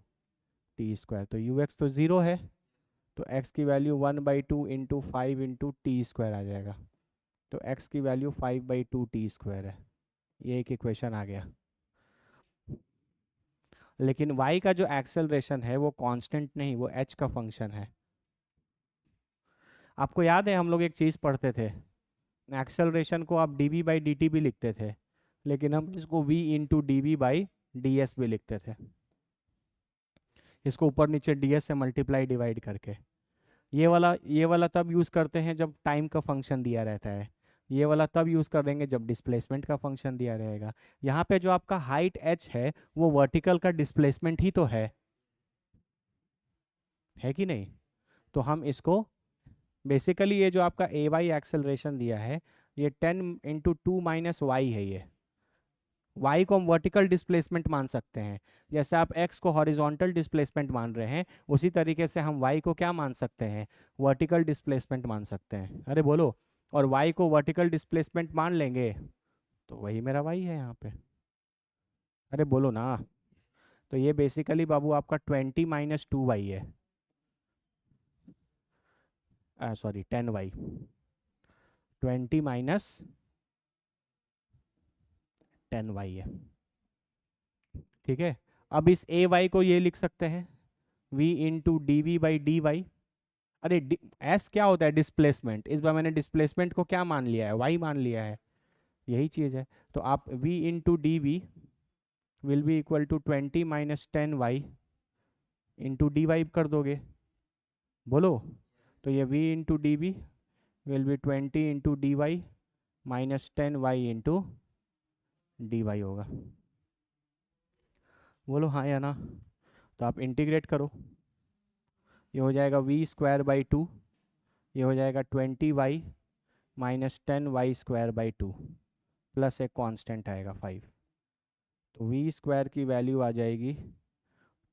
t square. तो यू एक्स तो ज़ीरो है, तो एक्स की value 1/2 into 5 into t square आ जाएगा। तो एक्स की वैल्यू 5/2 टी स्क्वायर है। ये एक इक्वेशन आ गया। लेकिन y का जो एक्सेलरेशन है वो कांस्टेंट नहीं, वो h का फंक्शन है। आपको याद है हम लोग एक चीज़ पढ़ते थे, एक्सेलरेशन को आप dv/dt भी लिखते थे, लेकिन हम इसको v इंटू dv/ds भी लिखते थे, इसको ऊपर नीचे ds से मल्टीप्लाई डिवाइड करके। ये वाला तब यूज़ करते हैं जब टाइम का फंक्शन दिया रहता है, ये वाला तब यूज़ करेंगे जब डिस्प्लेसमेंट का फंक्शन दिया रहेगा। यहाँ पे जो आपका हाइट h है वो वर्टिकल का डिस्प्लेसमेंट ही तो है कि नहीं? तो हम इसको बेसिकली, ये जो आपका ए वाई एक्सेलरेशन दिया है, ये 10 × 2 - y है। ये y को हम वर्टिकल डिस्प्लेसमेंट मान सकते हैं। जैसे आप x को हॉरिजॉन्टल डिस्प्लेसमेंट मान रहे हैं, उसी तरीके से हम y को क्या मान सकते हैं, वर्टिकल डिस्प्लेसमेंट मान सकते हैं। अरे बोलो, और y को वर्टिकल डिस्प्लेसमेंट मान लेंगे तो वही मेरा y है यहाँ पे। अरे बोलो ना। तो ये बेसिकली बाबू आपका 20 - 2y है, सॉरी 10y। 20 - 10y है। ठीक है। अब इस ए वाई को ये लिख सकते हैं v into d v by d y. अरे एस क्या होता है, डिस्प्लेसमेंट। इस बार मैंने डिस्प्लेसमेंट को क्या मान लिया है, वाई मान लिया है, यही चीज़ है। तो आप v into d v will be equal to 20 - 10y into d y कर दोगे। बोलो। तो ये v into d v will be 20 into d y -10y into d y होगा। बोलो हाँ या ना। तो आप इंटीग्रेट करो, ये हो जाएगा v²/2, ये हो जाएगा 20y -10y² 2 प्लस एक कांस्टेंट आएगा 5। तो v² की वैल्यू आ जाएगी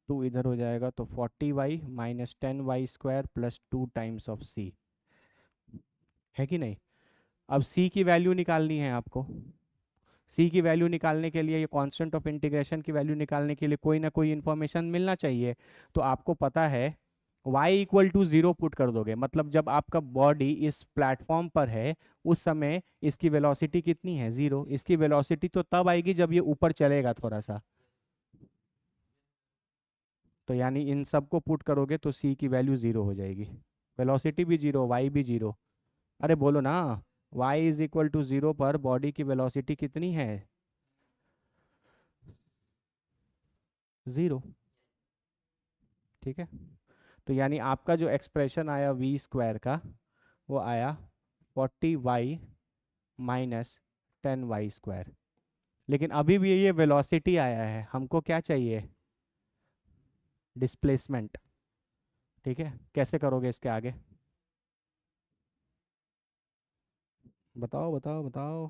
2, इधर हो जाएगा तो 40y -10y² plus 2 times of c, है कि नहीं? अब c की वैल्यू निकालनी है आपको। c की वैल्यू निकालने के लिए, ये कांस्टेंट ऑफ इंटीग्रेशन की वैल्यू निकालने के लिए कोई ना कोई इन्फॉर्मेशन मिलना चाहिए। तो आपको पता है y इक्वल टू 0 पुट कर दोगे, मतलब जब आपका बॉडी इस प्लेटफॉर्म पर है उस समय इसकी वेलोसिटी कितनी है, 0। इसकी वेलोसिटी तो तब आएगी जब ये ऊपर चलेगा थोड़ा सा। तो यानी इन सबको पुट करोगे तो c की वैल्यू 0 हो जाएगी, वेलोसिटी भी 0, y भी 0। अरे बोलो ना, y इज इक्वल टू 0 पर बॉडी की वेलोसिटी कितनी है, 0। ठीक है। तो यानी आपका जो एक्सप्रेशन आया v² का, वो आया 40y -10y²। लेकिन अभी भी ये वेलोसिटी आया है, हमको क्या चाहिए, डिस्प्लेसमेंट। ठीक है, कैसे करोगे इसके आगे, बताओ बताओ बताओ।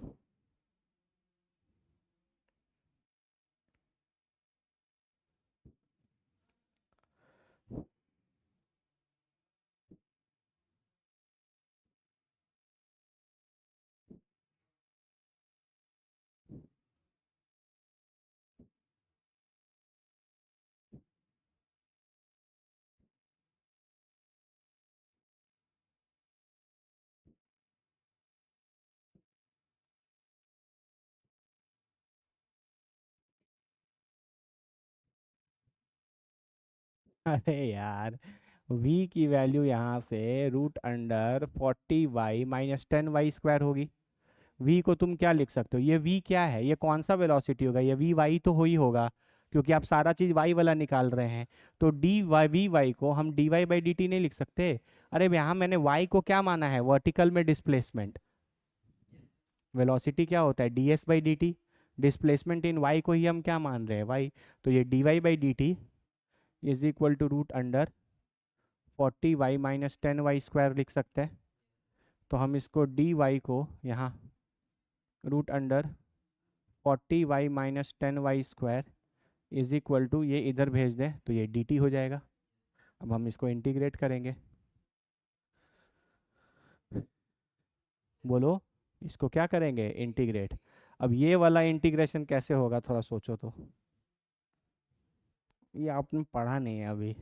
अरे यार, v की वैल्यू यहाँ से रूट अंडर 40y - 10y² होगी। v को तुम क्या लिख सकते हो, ये v क्या है, ये कौन सा वेलोसिटी होगा, ये वी वाई तो हो ही होगा, क्योंकि आप सारा चीज y वाला निकाल रहे हैं। तो डी वाई वी वाई को हम dy बाई डी टी नहीं लिख सकते। अरे यहाँ मैंने y को क्या माना है, वर्टिकल में डिस्प्लेसमेंट। वेलोसिटी क्या होता है, ds by d T. Displacement in y को ही हम क्या मान रहे हैं, y। तो ये dy by d t is equal to root under 40y - 10y² लिख सकते हैं। तो हम इसको dy को यहाँ root under 40y - 10y² is equal to, ये इधर भेज दें तो ये dt हो जाएगा। अब हम इसको इंटीग्रेट करेंगे। बोलो, इसको क्या करेंगे, इंटीग्रेट। अब ये वाला इंटीग्रेशन कैसे होगा, थोड़ा सोचो तो। ये आपने पढ़ा नहीं है अभी,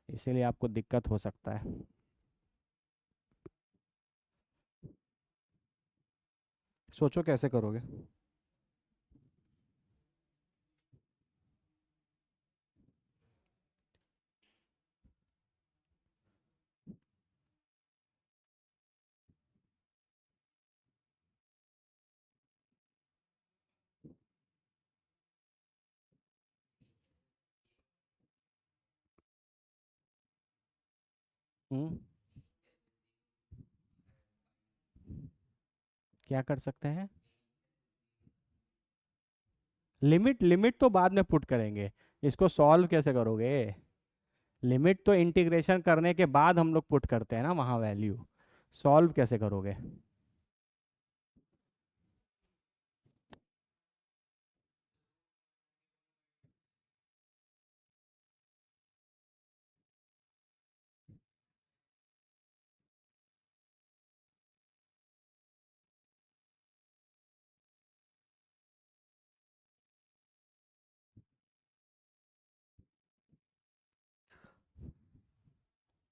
इसीलिए आपको दिक्कत हो सकता है। सोचो कैसे करोगे। हम्म, क्या कर सकते हैं। लिमिट लिमिट तो बाद में पुट करेंगे, इसको सॉल्व कैसे करोगे। लिमिट तो इंटीग्रेशन करने के बाद हम लोग पुट करते हैं ना वहाँ वैल्यू, सॉल्व कैसे करोगे।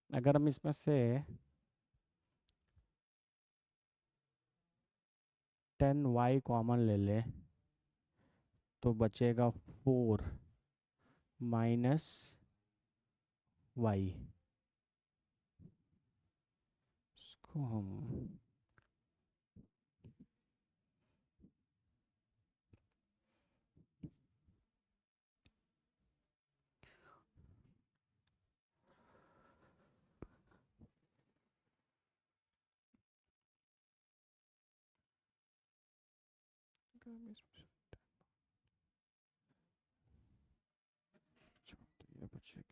अगर हम इसमें से 10y कॉमन ले लें तो बचेगा 4 माइनस वाई। इसको हम ये बचेगा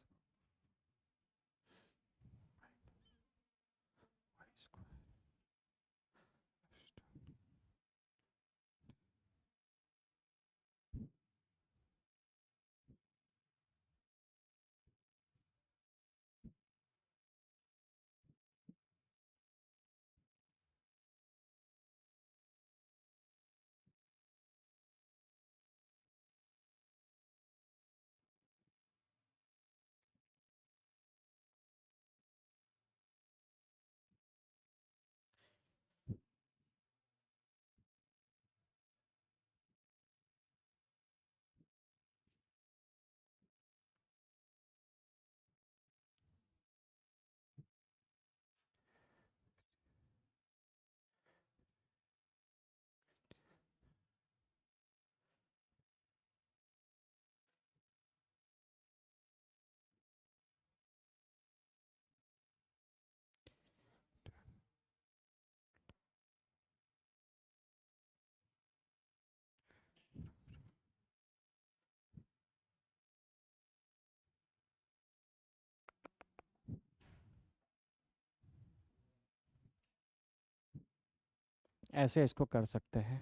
ऐसे, इसको कर सकते हैं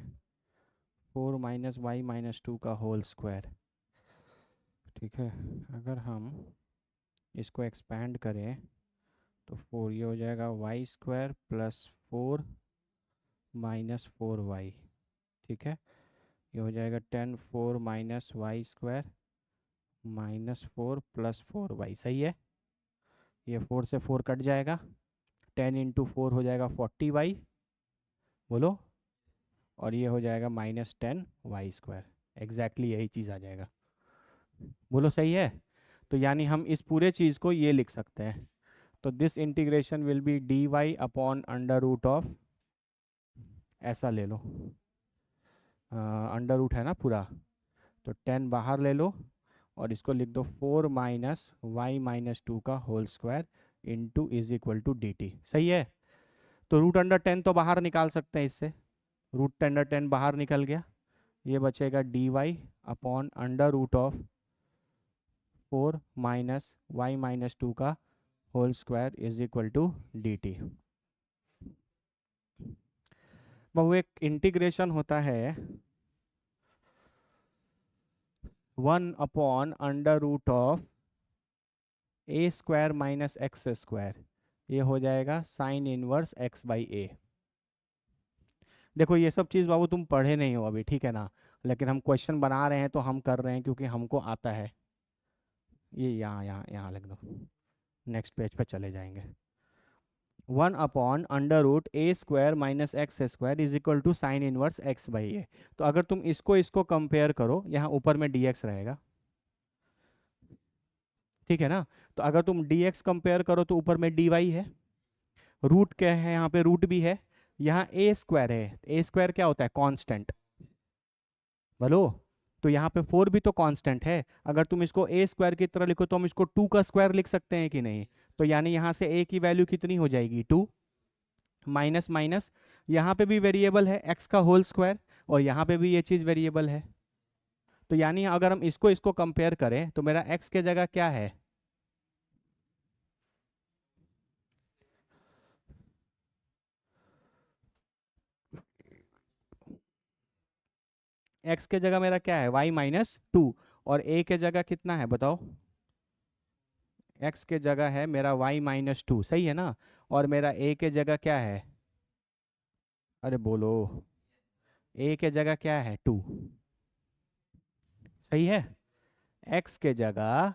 4 - y - 2 का होल स्क्वायर। ठीक है, अगर हम इसको एक्सपैंड करें तो 4 ये हो जाएगा y² प्लस 4 - 4y। ठीक है, ये हो जाएगा 10 4 - y² -4 प्लस 4y। सही है, ये 4 से 4 कट जाएगा, 10 × 4 हो जाएगा 40y। बोलो, और ये हो जाएगा -10 y²। एग्जैक्टली यही चीज़ आ जाएगा। बोलो सही है। तो यानी हम इस पूरे चीज़ को ये लिख सकते हैं। तो this integration will be d y upon under root of, ऐसा ले लो, अंडर रूट है ना पूरा, तो 10 बाहर ले लो और इसको लिख दो 4 माइनस वाई माइनस 2 का whole square into is equal to d t. सही है। तो रूट अंडर 10 तो बाहर निकाल सकते हैं इससे, रूट अंडर 10 बाहर निकल गया, ये बचेगा d y upon under root of 4 minus y minus 2 का whole square is equal to d t. वो एक इंटीग्रेशन होता है 1 upon under root of a square minus x square, ये हो जाएगा sine inverse x by a. देखो ये सब चीज़ बाबू तुम पढ़े नहीं हो अभी, ठीक है ना, लेकिन हम क्वेश्चन बना रहे हैं तो हम कर रहे हैं क्योंकि हमको आता है। ये यहाँ यहाँ यहाँ लिख दो, नेक्स्ट पेज पे चले जाएंगे। 1 upon under root a square minus x square is equal to sine inverse x by a. तो अगर तुम इसको कंपेयर करो, यहाँ ऊपर में डी एक्स रहेगा, ठीक है ना, तो अगर तुम डी एक्स कंपेयर करो तो ऊपर में डी वाई है, रूट क्या है यहाँ पे, रूट भी है, यहाँ ए स्क्वायर है, ए स्क्वायर क्या होता है, कांस्टेंट, बोलो। तो यहाँ पे 4 भी तो कांस्टेंट है, अगर तुम इसको ए स्क्वायर की तरह लिखो तो हम इसको 2 का स्क्वायर लिख सकते हैं कि नहीं। तो यानी यहाँ से ए की वैल्यू कितनी हो जाएगी, 2, माइनस माइनस, यहाँ पे भी वेरिएबल है एक्स का होल स्क्वायर और यहाँ पे भी ये चीज़ वेरिएबल है। तो यानी अगर हम इसको कंपेयर करें तो मेरा एक्स के जगह क्या है, एक्स के जगह मेरा क्या है, वाई माइनस 2, और ए के जगह कितना है बताओ, एक्स के जगह है मेरा वाई माइनस 2, सही है ना, और मेरा ए के जगह क्या है, अरे बोलो, ए के जगह क्या है, 2, सही है। एक्स के जगह,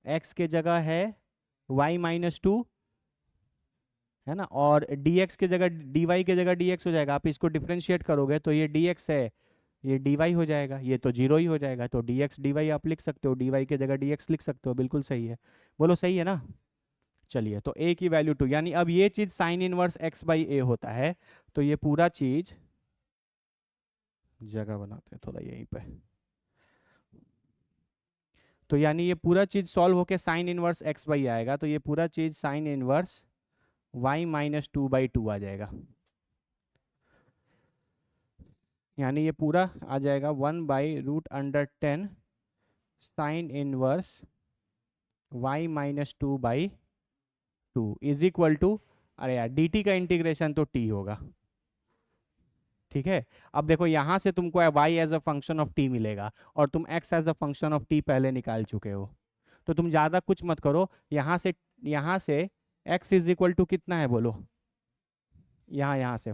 एक्स के जगह है वाई माइनस 2, है ना, और dx के जगह, dy के जगह dx हो जाएगा, आप इसको डिफ्रेंशिएट करोगे तो ये dx है, ये dy हो जाएगा, ये तो जीरो ही हो जाएगा, तो dx dy आप लिख सकते हो, dy के जगह dx लिख सकते हो, बिल्कुल सही है, बोलो सही है ना। चलिए, तो a की वैल्यू 2, यानी अब ये चीज साइन इनवर्स x बाई ए होता है, तो ये पूरा चीज, जगह बनाते हैं थोड़ा यहीं पे, तो यानी ये पूरा चीज सॉल्व होके साइन इनवर्स x बाई आएगा, तो ये पूरा चीज साइन इनवर्स y माइनस 2/2 आ जाएगा, यानी ये पूरा आ जाएगा 1/√10 sine inverse y minus 2/2 is equal to, अरे यार dt का इंटीग्रेशन तो t होगा, ठीक है। अब देखो यहाँ से तुमको y as a function of t मिलेगा और तुम x as a function of t पहले निकाल चुके हो, तो तुम ज़्यादा कुछ मत करो, यहाँ से x इज इक्वल टू कितना है बोलो, यहाँ से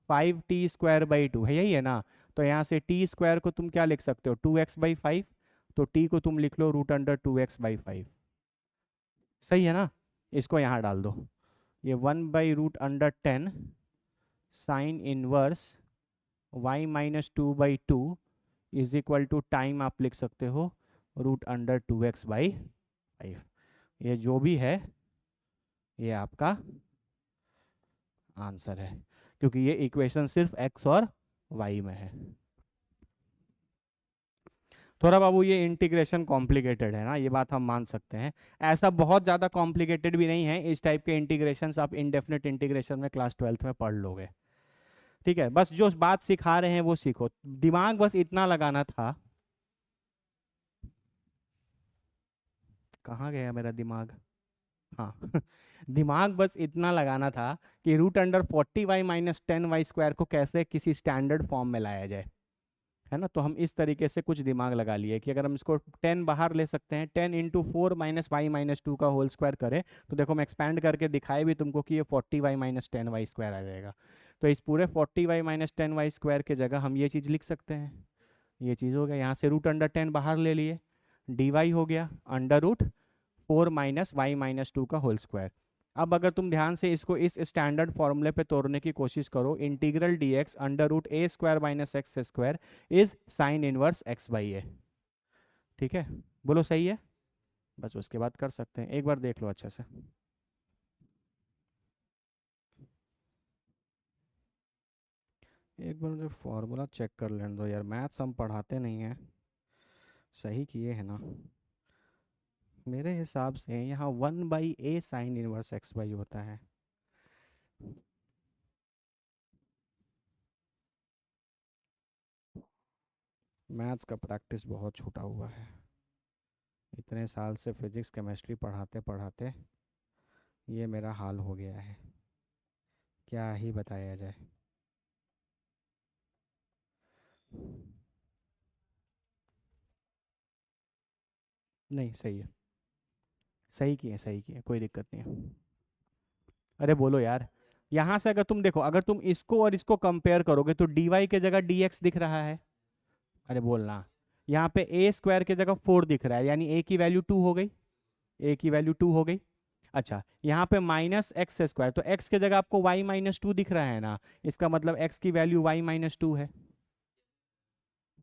5t²/2 है, यही है ना, तो यहाँ से टी स्क्वायर को तुम क्या लिख सकते हो, 2x/5, तो t को तुम लिख लो √2x/5, सही है ना। इसको यहाँ डाल दो, ये 1/√10 sine inverse y minus 2/2 is equal to time आप लिख सकते हो √2x/5, ये जो भी है ये आपका आंसर है, क्योंकि ये इक्वेशन सिर्फ x और y में है। थोड़ा बाबू ये इंटीग्रेशन कॉम्प्लिकेटेड है ना, ये बात हम मान सकते हैं, ऐसा बहुत ज़्यादा कॉम्प्लिकेटेड भी नहीं है, इस टाइप के इंटीग्रेशंस आप इनडेफिनेट इंटीग्रेशन में क्लास 12th में पढ़ लोगे, ठीक है। बस जो बात सिखा रहे हैं वो सीखो, दिमाग बस इतना लगाना था, कहाँ गया मेरा दिमाग, हाँ दिमाग बस इतना लगाना था कि √40y माइनस 10y² को कैसे किसी स्टैंडर्ड फॉर्म में लाया जाए, है ना। तो हम इस तरीके से कुछ दिमाग लगा लिए कि अगर हम इसको 10 बाहर ले सकते हैं, 10 इंटू 4 माइनस वाई माइनस 2 का होल स्क्वायर करें, तो देखो मैं एक्सपैंड करके दिखाए भी तुमको कि ये 40y माइनस 10y² आ जाएगा। तो इस पूरे 40y माइनस 10y² के जगह हम ये चीज़ लिख सकते हैं, ये चीज़ हो गया, यहाँ से √10 बाहर ले लिए, dy हो गया √4 माइनस वाई माइनस 2 का होल स्क्वायर। अब अगर तुम ध्यान से इसको इस स्टैंडर्ड फॉर्मूले पे तोड़ने की कोशिश करो, integral dx √a² minus x² is sine inverse x/a, ठीक है, बोलो सही है। बस उसके बाद कर सकते हैं, एक बार देख लो अच्छे से। एक बार मुझे फॉर्मूला चेक कर लेने दो यार, मैथ्स हम पढ़ाते नहीं हैं। सही किए है ना? मेरे हिसाब से यहाँ 1/a sign inverse x Y होता है। मैथ्स का प्रैक्टिस बहुत छूटा हुआ है, इतने साल से फिजिक्स केमिस्ट्री पढ़ाते पढ़ाते ये मेरा हाल हो गया है, क्या ही बताया जाए। नहीं सही है, सही किए, कोई दिक्कत नहीं है। अरे बोलो यार। यहाँ से अगर तुम देखो, अगर तुम इसको और इसको कंपेयर करोगे तो dy के जगह dx दिख रहा है। अरे बोलना। यहाँ पे ए स्क्वायर के जगह 4 दिख रहा है, यानी ए की वैल्यू 2 हो गई। ए की वैल्यू 2 हो गई। अच्छा, यहाँ पे -x² तो x के जगह आपको y-2 दिख रहा है ना, इसका मतलब x की वैल्यू y-2 है।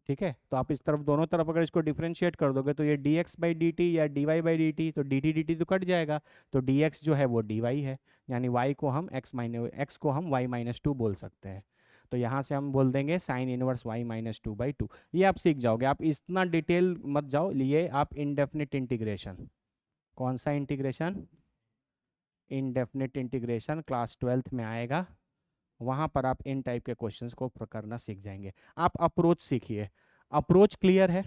ठीक है, तो आप इस तरफ दोनों तरफ अगर इसको डिफरेंशिएट कर दोगे तो ये dx/dt या dy/dt, तो dt dt तो कट जाएगा। तो dx जो है वो dy है, यानी y को हम x को हम y-2 बोल सकते हैं। तो यहाँ से हम बोल देंगे साइन इनवर्स y-2/2। ये आप सीख जाओगे, आप इतना डिटेल मत जाओ, लिए आप इनडेफिनिट इंटीग्रेशन। कौन सा integration? Indefinite integration class 12th में आएगा, वहाँ पर आप इन टाइप के क्वेश्चंस को करना सीख जाएंगे। आप अप्रोच सीखिए। अप्रोच क्लियर है?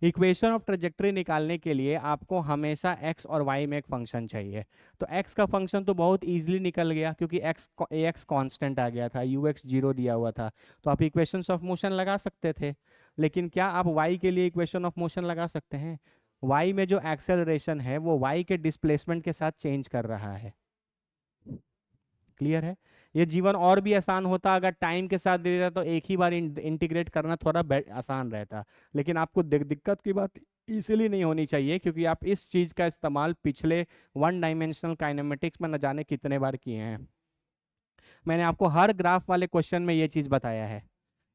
इक्वेशन ऑफ ट्रेजेक्टरी निकालने के लिए आपको हमेशा एक्स और वाई में एक फंक्शन चाहिए। तो एक्स का फंक्शन तो बहुत इजीली निकल गया, क्योंकि एक्स ए एक्स कॉन्स्टेंट आ गया था, यू एक्स जीरो दिया हुआ था। तो आप इक्वेशंस ऑफ मोशन लगा सकते थे। लेकिन क्या आप वाई के लिए इक्वेशन ऑफ मोशन लगा सकते हैं? वाई में जो एक्सेलरेशन है वो वाई के डिस्प्लेसमेंट के साथ चेंज कर रहा है। क्लियर है? ये जीवन और भी आसान होता अगर टाइम के साथ दे देता, तो एक ही बार इंटीग्रेट करना थोड़ा आसान रहता। लेकिन आपको दिक्कत की बात इसीलिए नहीं होनी चाहिए क्योंकि आप इस चीज का इस्तेमाल पिछले 1 डायमेंशनल काइनेमेटिक्स में न जाने कितने बार किए हैं। मैंने आपको हर ग्राफ वाले क्वेश्चन में ये चीज बताया है।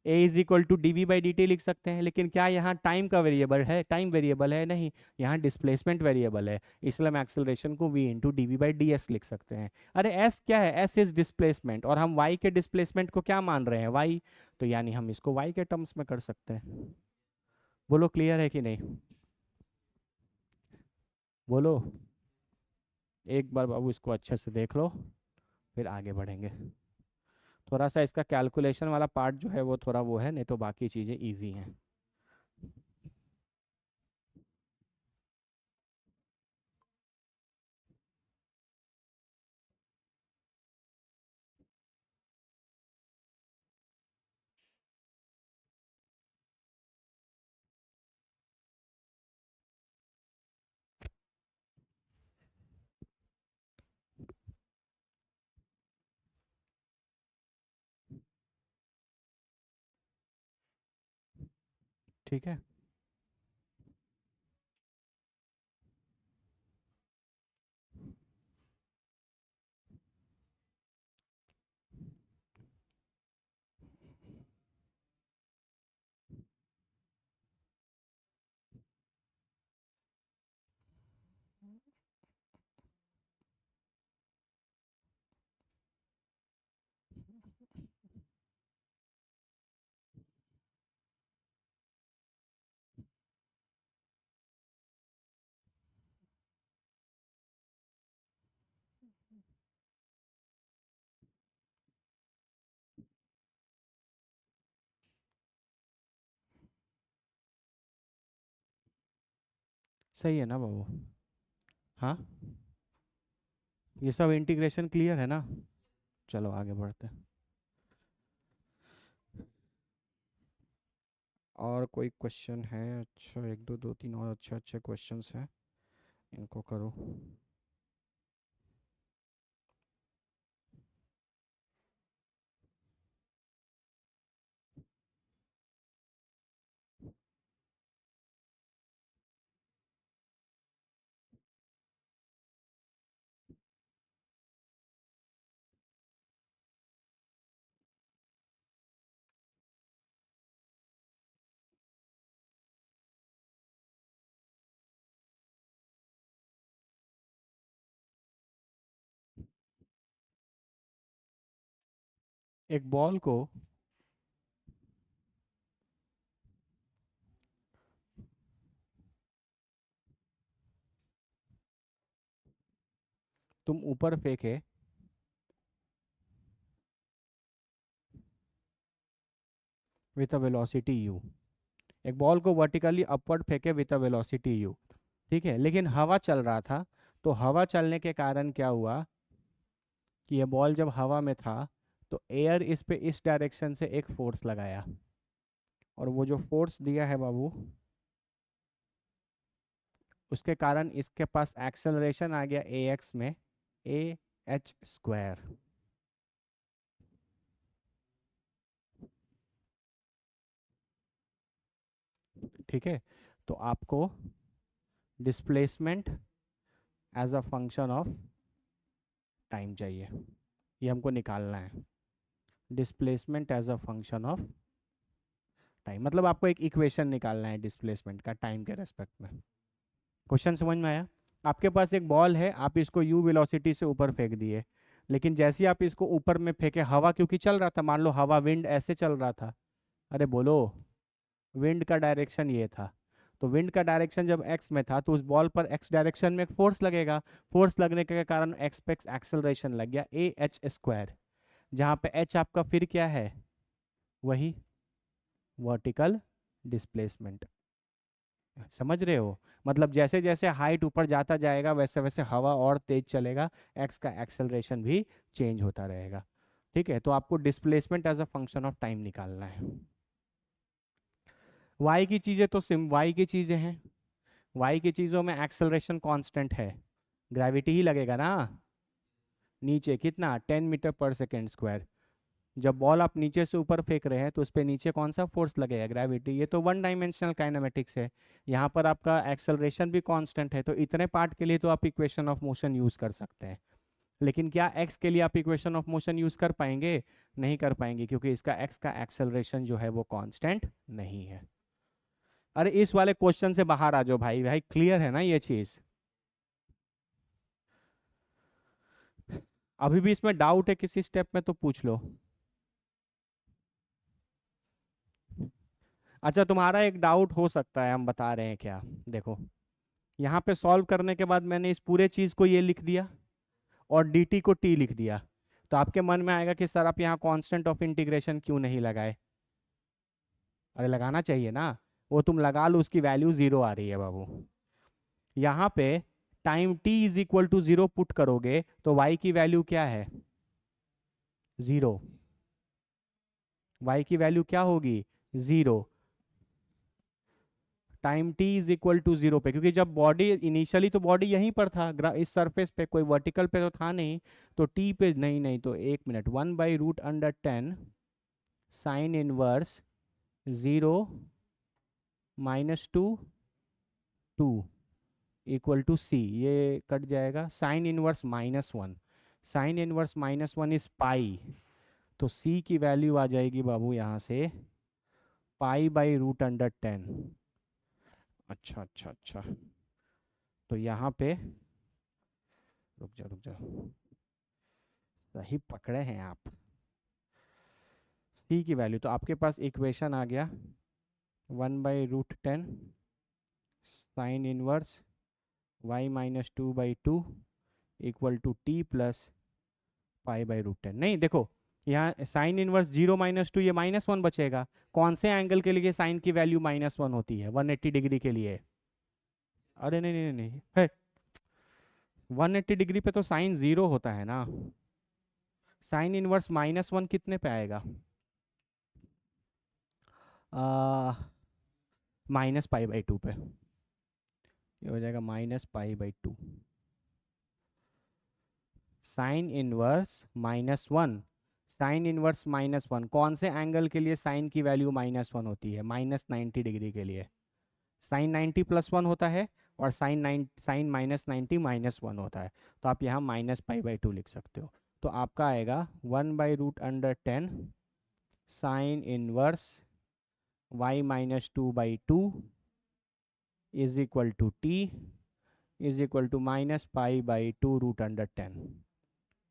a = dv/dt लिख सकते हैं, लेकिन क्या यहाँ टाइम का वेरिएबल है? टाइम वेरिएबल है नहीं, यहाँ डिस्प्लेसमेंट वेरिएबल है। इसलिए हम एक्सेलरेशन को v × dv/ds लिख सकते हैं। अरे s क्या है? s इज डिस्प्लेसमेंट, और हम y के डिस्प्लेसमेंट को क्या मान रहे हैं? y। तो यानी हम इसको y के टर्म्स में कर सकते हैं। बोलो क्लियर है कि नहीं? बोलो। एक बार बाबू इसको अच्छे से देख लो, फिर आगे बढ़ेंगे। थोड़ा सा इसका कैलकुलेशन वाला पार्ट जो है वो थोड़ा वो है, नहीं तो बाकी चीज़ें ईजी हैं। ठीक है। सही है ना बाबू? हाँ, ये सब इंटीग्रेशन क्लियर है ना? चलो आगे बढ़ते हैं। और कोई क्वेश्चन है? अच्छा, एक दो दो तीन और अच्छे अच्छे क्वेश्चंस हैं, इनको करो। एक बॉल को तुम ऊपर फेंके विथ अ वेलोसिटी u, एक बॉल को वर्टिकली अपवर्ड फेंके विथ अ वेलोसिटी u, ठीक है, लेकिन हवा चल रहा था। तो हवा चलने के कारण क्या हुआ कि ये बॉल जब हवा में था तो एयर इस पे इस डायरेक्शन से एक फोर्स लगाया, और वो जो फोर्स दिया है बाबू, उसके कारण इसके पास एक्सेलरेशन आ गया ए एक्स में ए एच स्क्वायर। ठीक है, तो आपको displacement as a function of time चाहिए, ये हमको निकालना है। Displacement as a function of time, मतलब आपको एक इक्वेशन निकालना है डिस्प्लेसमेंट का टाइम के रेस्पेक्ट में। क्वेश्चन समझ में आया? आपके पास एक बॉल है, आप इसको यू वेलोसिटी से ऊपर फेंक दिए, लेकिन जैसे ही आप इसको ऊपर में फेंके, हवा क्योंकि चल रहा था, मान लो हवा विंड ऐसे चल रहा था, अरे बोलो, विंड का डायरेक्शन ये था, तो विंड का डायरेक्शन जब एक्स में था तो उस बॉल पर एक्स डायरेक्शन में एक फोर्स लगेगा, फोर्स लगने के कारण एक्स पे एक्सेलरेशन लग गया ए एच स्क्वायर, जहाँ पे एच आपका फिर क्या है, वही वर्टिकल डिस्प्लेसमेंट। समझ रहे हो? मतलब जैसे जैसे हाइट ऊपर जाता जाएगा वैसे वैसे हवा और तेज चलेगा, एक्स का एक्सेलरेशन भी चेंज होता रहेगा। ठीक है, तो आपको displacement as a function of time निकालना है। वाई की चीज़ें तो सिम वाई की चीज़ें हैं, वाई की चीज़ों में एक्सेलरेशन कांस्टेंट है, ग्रेविटी ही लगेगा ना। नीचे कितना, 10 मीटर पर सेकेंड स्क्वायर। जब बॉल आप नीचे से ऊपर फेंक रहे हैं तो उस पर नीचे कौन सा फोर्स लगेगा, ग्रेविटी। ये तो वन डायमेंशनल काइनेमेटिक्स है, यहाँ पर आपका एक्सेलरेशन भी कांस्टेंट है, तो इतने पार्ट के लिए तो आप इक्वेशन ऑफ मोशन यूज़ कर सकते हैं। लेकिन क्या एक्स के लिए आप इक्वेशन ऑफ मोशन यूज़ कर पाएंगे? नहीं कर पाएंगे, क्योंकि इसका एक्स का एक्सेलरेशन जो है वो कांस्टेंट नहीं है। अरे इस वाले क्वेश्चन से बाहर आ जाओ भाई, भाई क्लियर है ना ये चीज़? अभी भी इसमें डाउट है किसी स्टेप में तो पूछ लो। अच्छा, तुम्हारा एक डाउट हो सकता है, हम बता रहे हैं क्या। देखो, यहाँ पे सॉल्व करने के बाद मैंने इस पूरे चीज़ को ये लिख दिया और dt को t लिख दिया, तो आपके मन में आएगा कि सर आप यहाँ कांस्टेंट ऑफ इंटीग्रेशन क्यों नहीं लगाए। अरे लगाना चाहिए ना, वो तुम लगा लो, उसकी वैल्यू जीरो आ रही है बाबू। यहाँ पे time t is equal to zero put करोगे तो y की वैल्यू क्या है, जीरो। y की वैल्यू क्या होगी, zero. Time t is equal to zero पे, क्योंकि जब बॉडी इनिशियली तो बॉडी यहीं पर था, इस सरफेस पे, कोई वर्टिकल पे तो था नहीं, तो t पे नहीं, नहीं तो एक minute, 1/√10 sine inverse zero -2 equal to C, ये कट जाएगा, sine inverse -1, sine inverse -1 is pi, तो सी की वैल्यू आ जाएगी बाबू यहाँ से π/√10। अच्छा अच्छा अच्छा, तो यहाँ पे रुक जा रुक जा, सही पकड़े हैं आप। सी की वैल्यू तो आपके पास इक्वेशन आ गया 1/√10 sine inverse y-2/2 equal to t plus π/√10। नहीं देखो, यहाँ साइन इनवर्स 0 - 2, ये -1 बचेगा। कौन से एंगल के लिए साइन की वैल्यू -1 होती है, 180 डिग्री के लिए। अरे नहीं नहीं नहीं है, 180 डिग्री पे तो साइन जीरो होता है ना। साइन इनवर्स -1 कितने पे आएगा, -π/2 पे, ये हो जाएगा -π/2। साइन इनवर्स -1, साइन इनवर्स -1 कौन से एंगल के लिए साइन की वैल्यू -1 होती है, -90 डिग्री के लिए। साइन 90 +1 होता है, और साइन -90 -1 होता है, तो आप यहाँ -π/2 लिख सकते हो। तो आपका आएगा 1/√10 sine inverse y-2/2 is equal to t is equal to -π/2√10।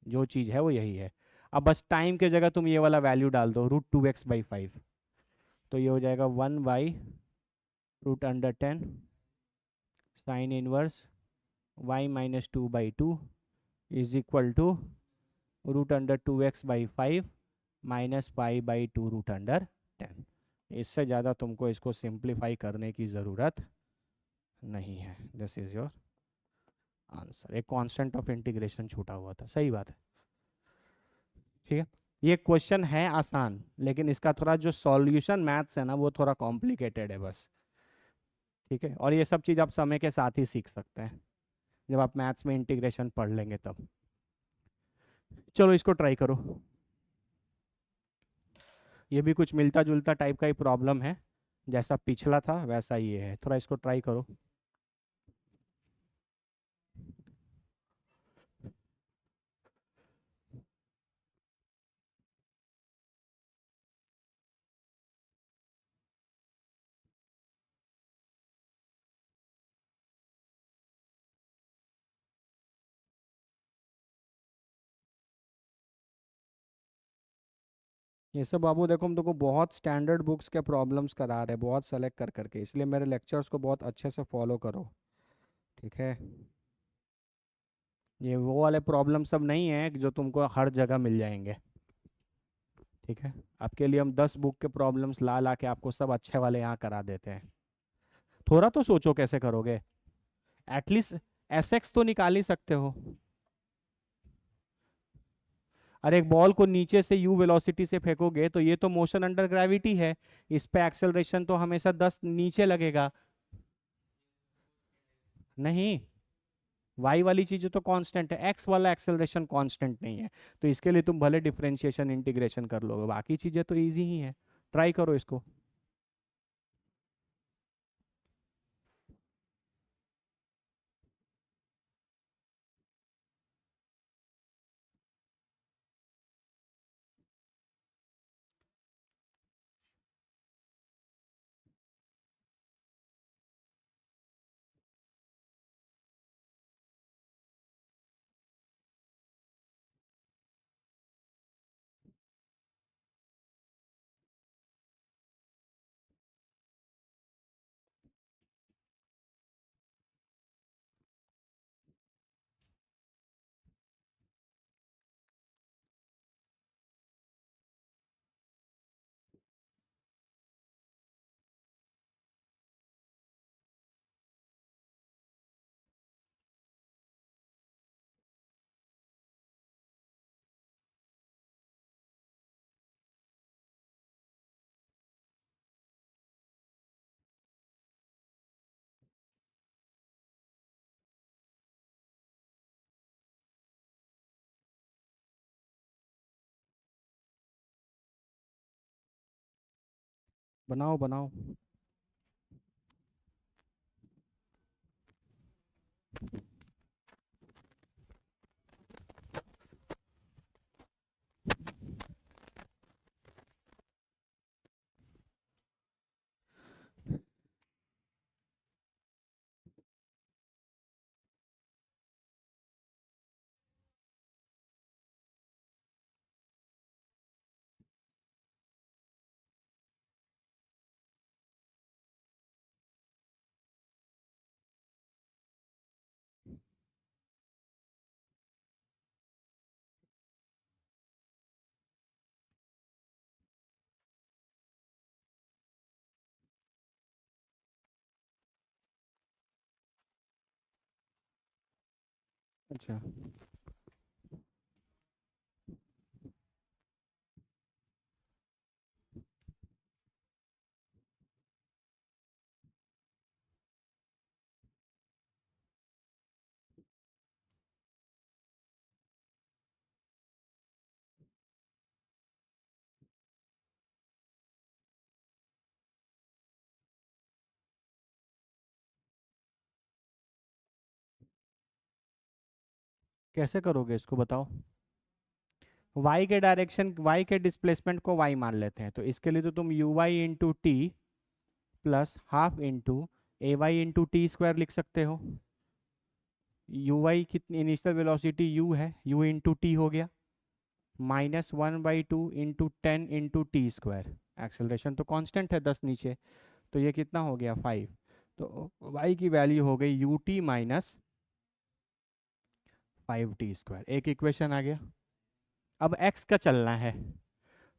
जो चीज़ है वो यही है। अब बस टाइम के जगह तुम ये वाला वैल्यू डाल दो, √2x/5, तो ये हो जाएगा 1/√10 sine inverse y-2/2 is equal to √2x/5 minus π/2√10। इससे ज़्यादा तुमको इसको सिंप्लीफाई करने की ज़रूरत नहीं है। This is your answer. एक कांस्टेंट ऑफ इंटीग्रेशन छूटा हुआ था, सही बात है। ठीक है, ये क्वेश्चन है आसान, लेकिन इसका थोड़ा जो सॉल्यूशन मैथ्स है ना वो थोड़ा कॉम्प्लिकेटेड है बस। ठीक है, और ये सब चीज़ आप समय के साथ ही सीख सकते हैं, जब आप मैथ्स में इंटीग्रेशन पढ़ लेंगे तब। चलो इसको ट्राई करो। ये भी कुछ मिलता जुलता टाइप का ही प्रॉब्लम है, जैसा पिछला था वैसा ये है। थोड़ा इसको ट्राई करो। ये सब बाबू देखो, हम तुमको बहुत स्टैंडर्ड बुक्स के प्रॉब्लम्स करा रहे हैं, बहुत सेलेक्ट कर करके, इसलिए मेरे लेक्चर्स को बहुत अच्छे से फॉलो करो। ठीक है, ये वो वाले प्रॉब्लम सब नहीं है जो तुमको हर जगह मिल जाएंगे। ठीक है, आपके लिए हम 10 बुक के प्रॉब्लम्स ला ला के आपको सब अच्छे वाले यहाँ करा देते हैं। थोड़ा तो सोचो कैसे करोगे, एटलीस्ट एसएक्स तो निकाल ही सकते हो। अरे एक बॉल को नीचे से यू वेलोसिटी से फेंकोगे तो ये तो मोशन अंडर ग्रेविटी है, इस पे एक्सेलरेशन तो हमेशा 10 नीचे लगेगा। नहीं, वाई वाली चीज़ तो कांस्टेंट है, एक्स वाला एक्सेलरेशन कांस्टेंट नहीं है, तो इसके लिए तुम भले डिफरेंशिएशन इंटीग्रेशन कर लोगे, बाकी चीज़ें तो इजी ही है। ट्राई करो इसको। बनाओ बनाओ। अच्छा, कैसे करोगे इसको बताओ। वाई के डायरेक्शन, वाई के डिस्प्लेसमेंट को वाई मान लेते हैं, तो इसके लिए तो तुम u y into t plus half into a y into t square लिख सकते हो। यू वाई कितनी इनिशियल वेलोसिटी यू है, यू इंटू टी हो गया, -1/2 into 10 into t square. Acceleration तो कांस्टेंट है 10 नीचे, तो ये कितना हो गया 5। तो y की वैल्यू हो गई यू टी माइनस 5t²। एक इक्वेशन आ गया। अब x का चलना है,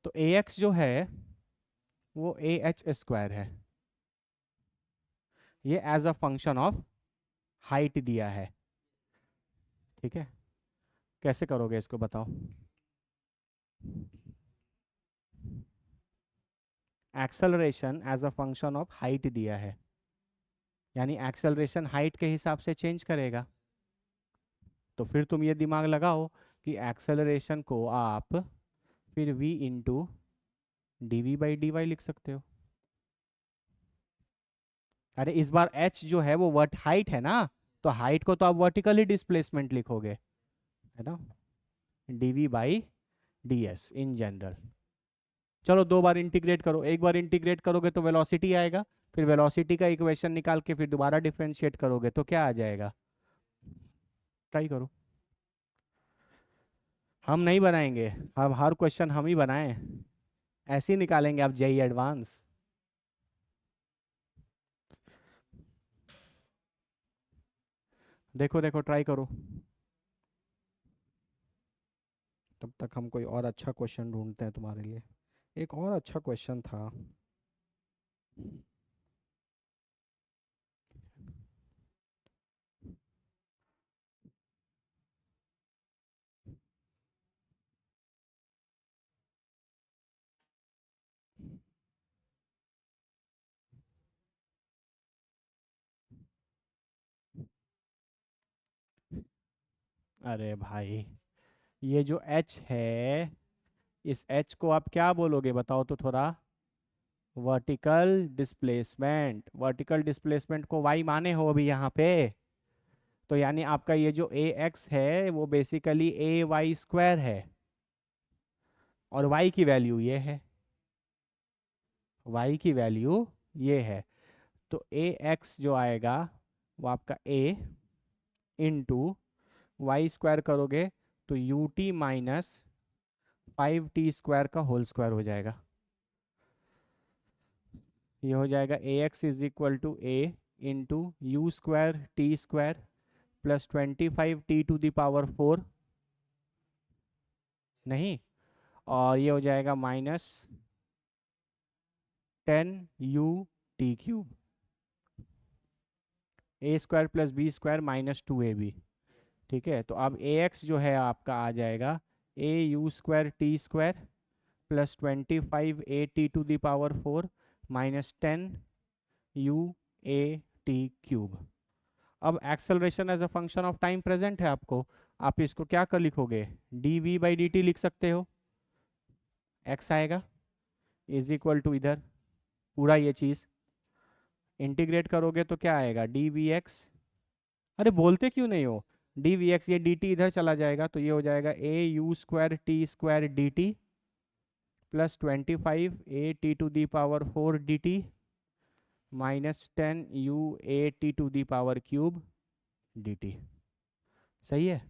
तो ax जो है वो ah² है। ये as a function of height दिया है। ठीक है, कैसे करोगे इसको बताओ। Acceleration as a function of height दिया है, यानी एक्सेलरेशन हाइट के हिसाब से चेंज करेगा। तो फिर तुम ये दिमाग लगाओ कि एक्सेलरेशन को आप फिर v इंटू dv/dy लिख सकते हो। अरे इस बार h जो है वो वर्ट हाइट है ना, तो हाइट को तो आप वर्टिकली डिस्प्लेसमेंट लिखोगे, है ना, dv/ds इन जनरल। चलो दो बार इंटीग्रेट करो, एक बार इंटीग्रेट करोगे तो वेलोसिटी आएगा, फिर वेलोसिटी का इक्वेशन निकाल के फिर दोबारा डिफरेंशिएट करोगे तो क्या आ जाएगा। ट्राई करो। हम नहीं बनाएंगे, हम हर क्वेश्चन हम ही बनाएं, ऐसे ही निकालेंगे आप जेई एडवांस। देखो देखो ट्राई करो। तब तक हम कोई और अच्छा क्वेश्चन ढूंढते हैं तुम्हारे लिए। एक और अच्छा क्वेश्चन था। अरे भाई, ये जो h है, इस h को आप क्या बोलोगे बताओ तो थोड़ा। Vertical displacement. वर्टिकल डिस्प्लेसमेंट को y माने हो अभी यहाँ पे, तो यानी आपका ये जो ax है वो बेसिकली ay² है, और y की वैल्यू ये है, y की वैल्यू ये है। तो ax जो आएगा वो आपका a इंटू y² करोगे तो ut माइनस 5t² का होल स्क्वायर हो जाएगा। ये हो जाएगा ax is equal to a into u²t² plus 25t⁴ नहीं, और ये हो जाएगा -10u⁴ a² plus b² -2ab। ठीक है, तो अब ax जो है आपका आ जाएगा au²t² प्लस 25at⁴ -10u⁴। अब acceleration as a function of time present है आपको, आप इसको क्या कर लिखोगे, dv/dt लिख सकते हो। x आएगा इज इक्वल टू इधर पूरा ये चीज़ इंटीग्रेट करोगे तो क्या आएगा dvx। अरे बोलते क्यों नहीं हो, dvx, ये dt इधर चला जाएगा तो ये हो जाएगा au²t² dt plus 25at⁴ dt -10u⁴ dt। सही है।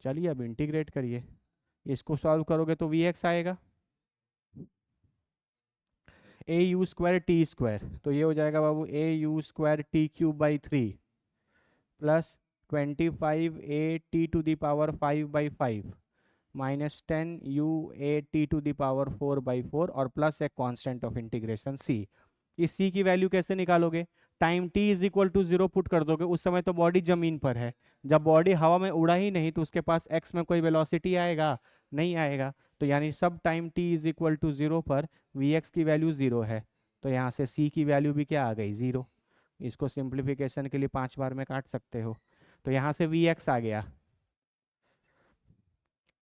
चलिए अब इंटीग्रेट करिए, इसको सॉल्व करोगे तो vx आएगा au²t², तो ये हो जाएगा बाबू au²t³ प्लस 25at⁵ -10u⁴ और प्लस एक कांस्टेंट ऑफ इंटीग्रेशन c। इस c की वैल्यू कैसे निकालोगे, time t is equal to 0 put कर दोगे, उस समय तो बॉडी जमीन पर है, जब बॉडी हवा में उड़ा ही नहीं तो उसके पास x में कोई वेलोसिटी आएगा, नहीं आएगा। तो यानी सब time t is equal to 0 पर vx की वैल्यू 0 है, तो यहाँ से c की वैल्यू भी क्या आ गई 0। इसको सिंप्लीफिकेशन के लिए 5 बार में काट सकते हो, तो यहाँ से vx आ गया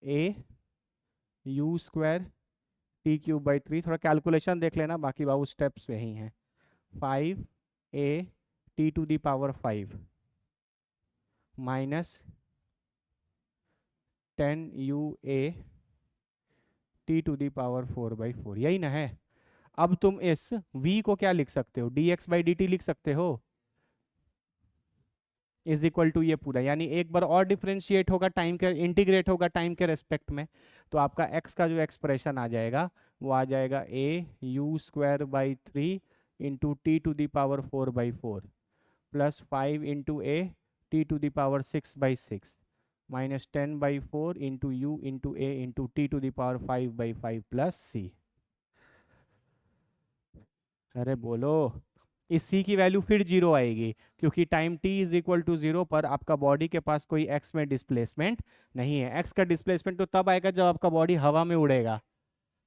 au²t³/3। थोड़ा कैलकुलेशन देख लेना, बाकी बाबू स्टेप्स यही हैं। 5at⁵ माइनस 10u⁴/4, यही ना है। अब तुम इस v को क्या लिख सकते हो, dx/dt लिख सकते हो। इज इक्वल टू ये पूरा, यानी एक बार और डिफ्रेंशिएट होगा टाइम के, इंटीग्रेट होगा टाइम के रेस्पेक्ट में, तो आपका एक्स का जो एक्सप्रेशन आ जाएगा वो आ जाएगा a u square by 3 into t to the power 4/4 plus 5 into a t to the power 6/6 minus 10/4 into u into a into t to the power 5/5 plus c. अरे बोलो, इस c की वैल्यू फिर जीरो आएगी, क्योंकि time t is equal to zero पर आपका बॉडी के पास कोई x में डिस्प्लेसमेंट नहीं है। x का डिस्प्लेसमेंट तो तब आएगा जब आपका बॉडी हवा में उड़ेगा,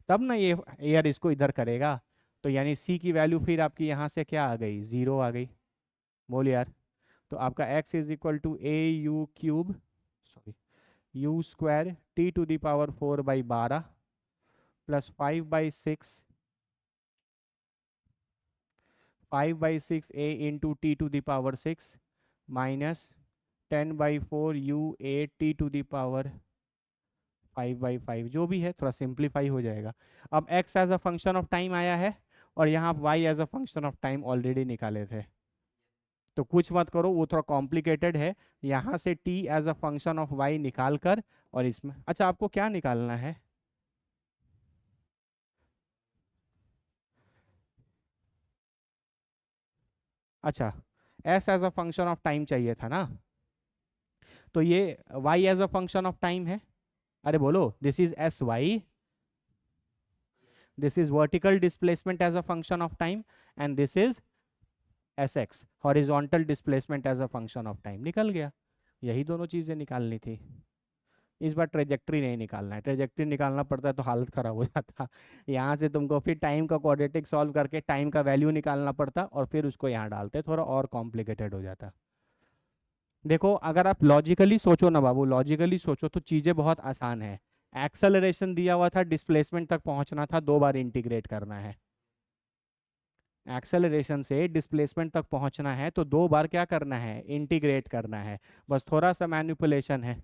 तब ना ये एयर इसको इधर करेगा। तो यानी c की वैल्यू फिर आपकी यहाँ से क्या आ गई, जीरो आ गई। बोल यार, तो आपका x is equal to a u cube, sorry u square t to the power 4/12 plus 5/6 5/6 a into t to the power 6 minus 10/4 u a t to the power 5/5, जो भी है थोड़ा सिंप्लीफाई हो जाएगा। अब x as a function of time आया है और यहाँ y as a function of time already निकाले थे, तो कुछ मत करो, वो थोड़ा कॉम्प्लिकेटेड है। यहाँ से t as a function of y निकाल कर, और इसमें अच्छा आपको क्या निकालना है, अच्छा s as a function of time चाहिए था ना, तो ये y as a function of time है। अरे बोलो, this is s y, this is vertical displacement as a function of time and this is sx horizontal displacement as a function of time। निकल गया, यही दोनों चीजें निकालनी थी। इस बार ट्रेजेक्ट्री नहीं निकालना है, ट्रेजेक्ट्री निकालना पड़ता है तो हालत खराब हो जाता। यहाँ से तुमको फिर टाइम का क्वाड्रेटिक सॉल्व करके टाइम का वैल्यू निकालना पड़ता और फिर उसको यहाँ डालते, थोड़ा और कॉम्प्लिकेटेड हो जाता। देखो अगर आप लॉजिकली सोचो ना बाबू, लॉजिकली सोचो तो चीज़ें बहुत आसान है। एक्सेलरेशन दिया हुआ था, डिस्प्लेसमेंट तक पहुंचना था, 2 बार इंटीग्रेट करना है। एक्सेलरेशन से डिस्प्लेसमेंट तक पहुंचना है तो 2 बार क्या करना है, इंटीग्रेट करना है, बस थोड़ा सा मैनिपुलेशन है।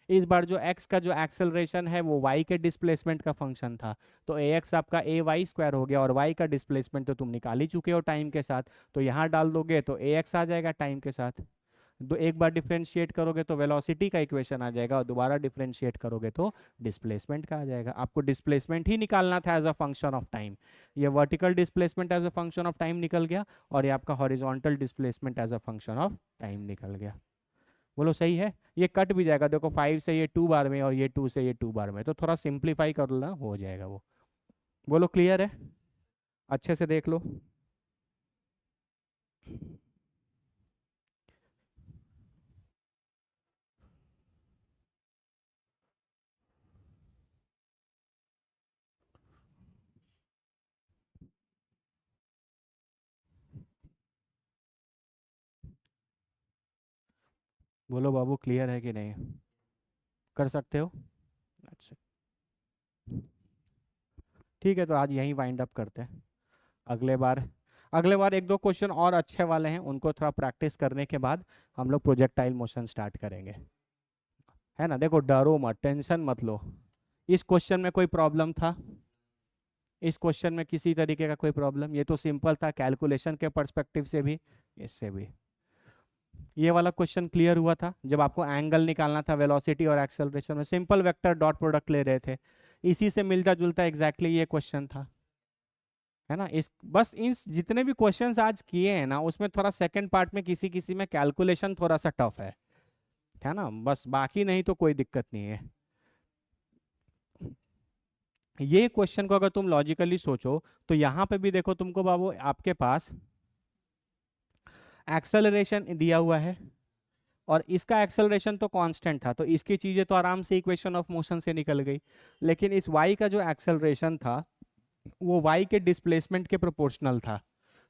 इस बार जो x का जो एक्सेलरेशन है वो y के डिस्प्लेसमेंट का फंक्शन था, तो ax आपका ए वाई स्क्वायर हो गया, और y का डिस्प्लेसमेंट तो तुम निकाल ही चुके हो टाइम के साथ, तो यहाँ डाल दोगे तो ax आ जाएगा टाइम के साथ। दो एक बार डिफरेंशिएट करोगे तो वेलोसिटी का इक्वेशन आ जाएगा, और दोबारा डिफरेंशिएट करोगे तो डिस्प्लेसमेंट का आ जाएगा। आपको डिस्प्लेसमेंट ही निकालना था as a function of time. ये vertical displacement as a function of time निकल गया, और ये आपका horizontal displacement as a function of time निकल गया। बोलो सही है, ये कट भी जाएगा, देखो 5 से ये 2 बार में और ये 2 से ये 2 बार में, तो थोड़ा सिंप्लीफाई कर लो, हो जाएगा वो। बोलो क्लियर है, अच्छे से देख लो। बोलो बाबू क्लियर है कि नहीं, कर सकते हो। अच्छा ठीक है, तो आज यहीं वाइंड अप करते हैं। अगले बार, अगले बार एक दो क्वेश्चन और अच्छे वाले हैं, उनको थोड़ा प्रैक्टिस करने के बाद हम लोग प्रोजेक्टाइल मोशन स्टार्ट करेंगे, है ना। देखो डरो मत, टेंशन मत लो। इस क्वेश्चन में कोई प्रॉब्लम था, इस क्वेश्चन में किसी तरीके का कोई प्रॉब्लम, ये तो सिंपल था कैलकुलेशन के पर्सपेक्टिव से भी, इससे भी। ये वाला क्वेश्चन क्लियर हुआ था जब आपको एंगल निकालना था वेलोसिटी और एक्सेलरेशन में, सिंपल वेक्टर डॉट प्रोडक्ट ले रहे थे, इसी से मिलता जुलता एग्जैक्टली ये क्वेश्चन था, है ना। इस बस इन जितने भी क्वेश्चंस आज किए हैं ना, उसमें थोड़ा सेकंड पार्ट में किसी किसी में कैलकुलेशन थोड़ा सा टफ है ना, बस बाकी नहीं तो कोई दिक्कत नहीं है। ये क्वेश्चन को अगर तुम लॉजिकली सोचो तो यहाँ पे भी देखो तुमको बाबू आपके पास एक्सेलरेशन दिया हुआ है, और इसका एक्सेलरेशन तो कांस्टेंट था, तो इसकी चीज़ें तो आराम से इक्वेशन ऑफ मोशन से निकल गई। लेकिन इस y का जो एक्सेलरेशन था वो y के डिस्प्लेसमेंट के प्रोपोर्शनल था,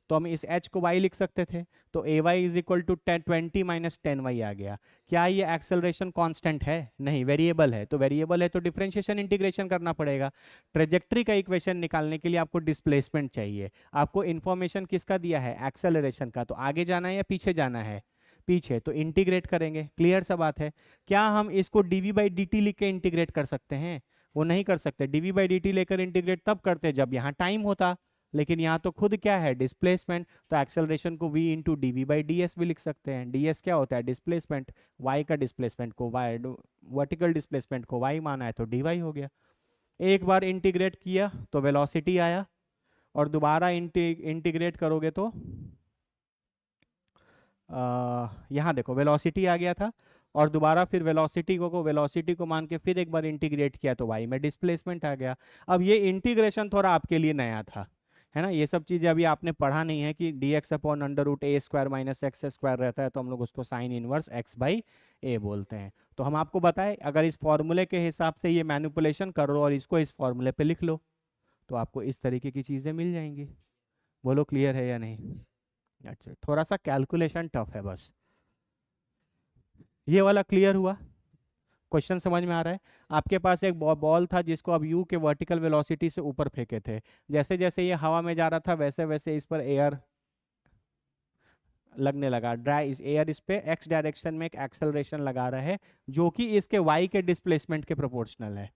तो हम इस h को y लिख सकते थे, तो a y is equal to 20 minus 10y आ गया। क्या ये एक्सेलरेशन कांस्टेंट है, नहीं, वेरिएबल है, तो वेरिएबल है तो डिफरेंशिएशन इंटीग्रेशन करना पड़ेगा। ट्रेजेक्ट्री का इक्वेशन निकालने के लिए आपको डिस्प्लेसमेंट चाहिए, आपको इन्फॉर्मेशन किसका दिया है, एक्सेलरेशन का, तो आगे जाना है या पीछे जाना है, पीछे, तो इंटीग्रेट करेंगे, क्लियर सा बात है। क्या हम इसको dv बाई डी टी लिख के इंटीग्रेट कर सकते हैं, वो नहीं कर सकते। dv बाई डी टी लेकर इंटीग्रेट तब करते जब यहाँ टाइम होता, लेकिन यहाँ तो खुद क्या है, डिस्प्लेसमेंट, तो एक्सेलरेशन को v into d v by d s भी लिख सकते हैं। ds क्या होता है, डिस्प्लेसमेंट, y का डिस्प्लेसमेंट को y, वर्टिकल डिस्प्लेसमेंट को y माना है तो dy हो गया। एक बार इंटीग्रेट किया तो वेलोसिटी आया, और दोबारा इंटीग्रेट करोगे तो यहाँ देखो वेलोसिटी आ गया था, और दोबारा फिर वेलोसिटी को मान के फिर एक बार इंटीग्रेट किया तो y में डिस्प्लेसमेंट आ गया। अब ये इंटीग्रेशन थोड़ा आपके लिए नया था, है ना, ये सब चीज़ें अभी आपने पढ़ा नहीं है कि dx upon under root a square minus x square रहता है तो हम लोग उसको साइन इनवर्स x बाई ए बोलते हैं। तो हम आपको बताएं, अगर इस फॉर्मूले के हिसाब से ये मैनिपुलेशन करो और इसको इस फॉर्मूले पे लिख लो तो आपको इस तरीके की चीज़ें मिल जाएंगी। बोलो क्लियर है या नहीं? अच्छा, थोड़ा सा कैलकुलेशन टफ है बस। ये वाला क्लियर हुआ? क्वेश्चन समझ में आ रहा है? आपके पास एक बॉल था जिसको अब यू के वर्टिकल वेलोसिटी से ऊपर फेंके थे, जैसे जैसे ये हवा में जा रहा था वैसे वैसे इस पर एयर लगने लगा, ड्राई इस एयर इस पे एक्स डायरेक्शन में एक एक्सेलरेशन लगा रहा है जो कि इसके वाई के डिस्प्लेसमेंट के प्रोपोर्शनल है।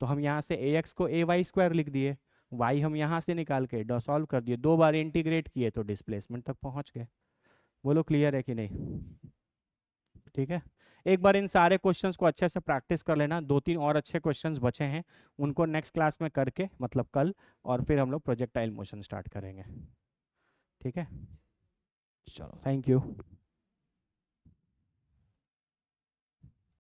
तो हम यहाँ से ए एक्स को ए वाई स्क्वायर लिख दिए, वाई हम यहाँ से निकाल के सॉल्व कर दिए, दो बार इंटीग्रेट किए तो डिस्प्लेसमेंट तक पहुँच गए। बोलो क्लियर है कि नहीं? ठीक है, एक बार इन सारे क्वेश्चंस को अच्छे से प्रैक्टिस कर लेना, दो तीन और अच्छे क्वेश्चंस बचे हैं उनको नेक्स्ट क्लास में करके, मतलब कल, और फिर हम लोग प्रोजेक्टाइल मोशन स्टार्ट करेंगे। ठीक है, चलो, थैंक यू।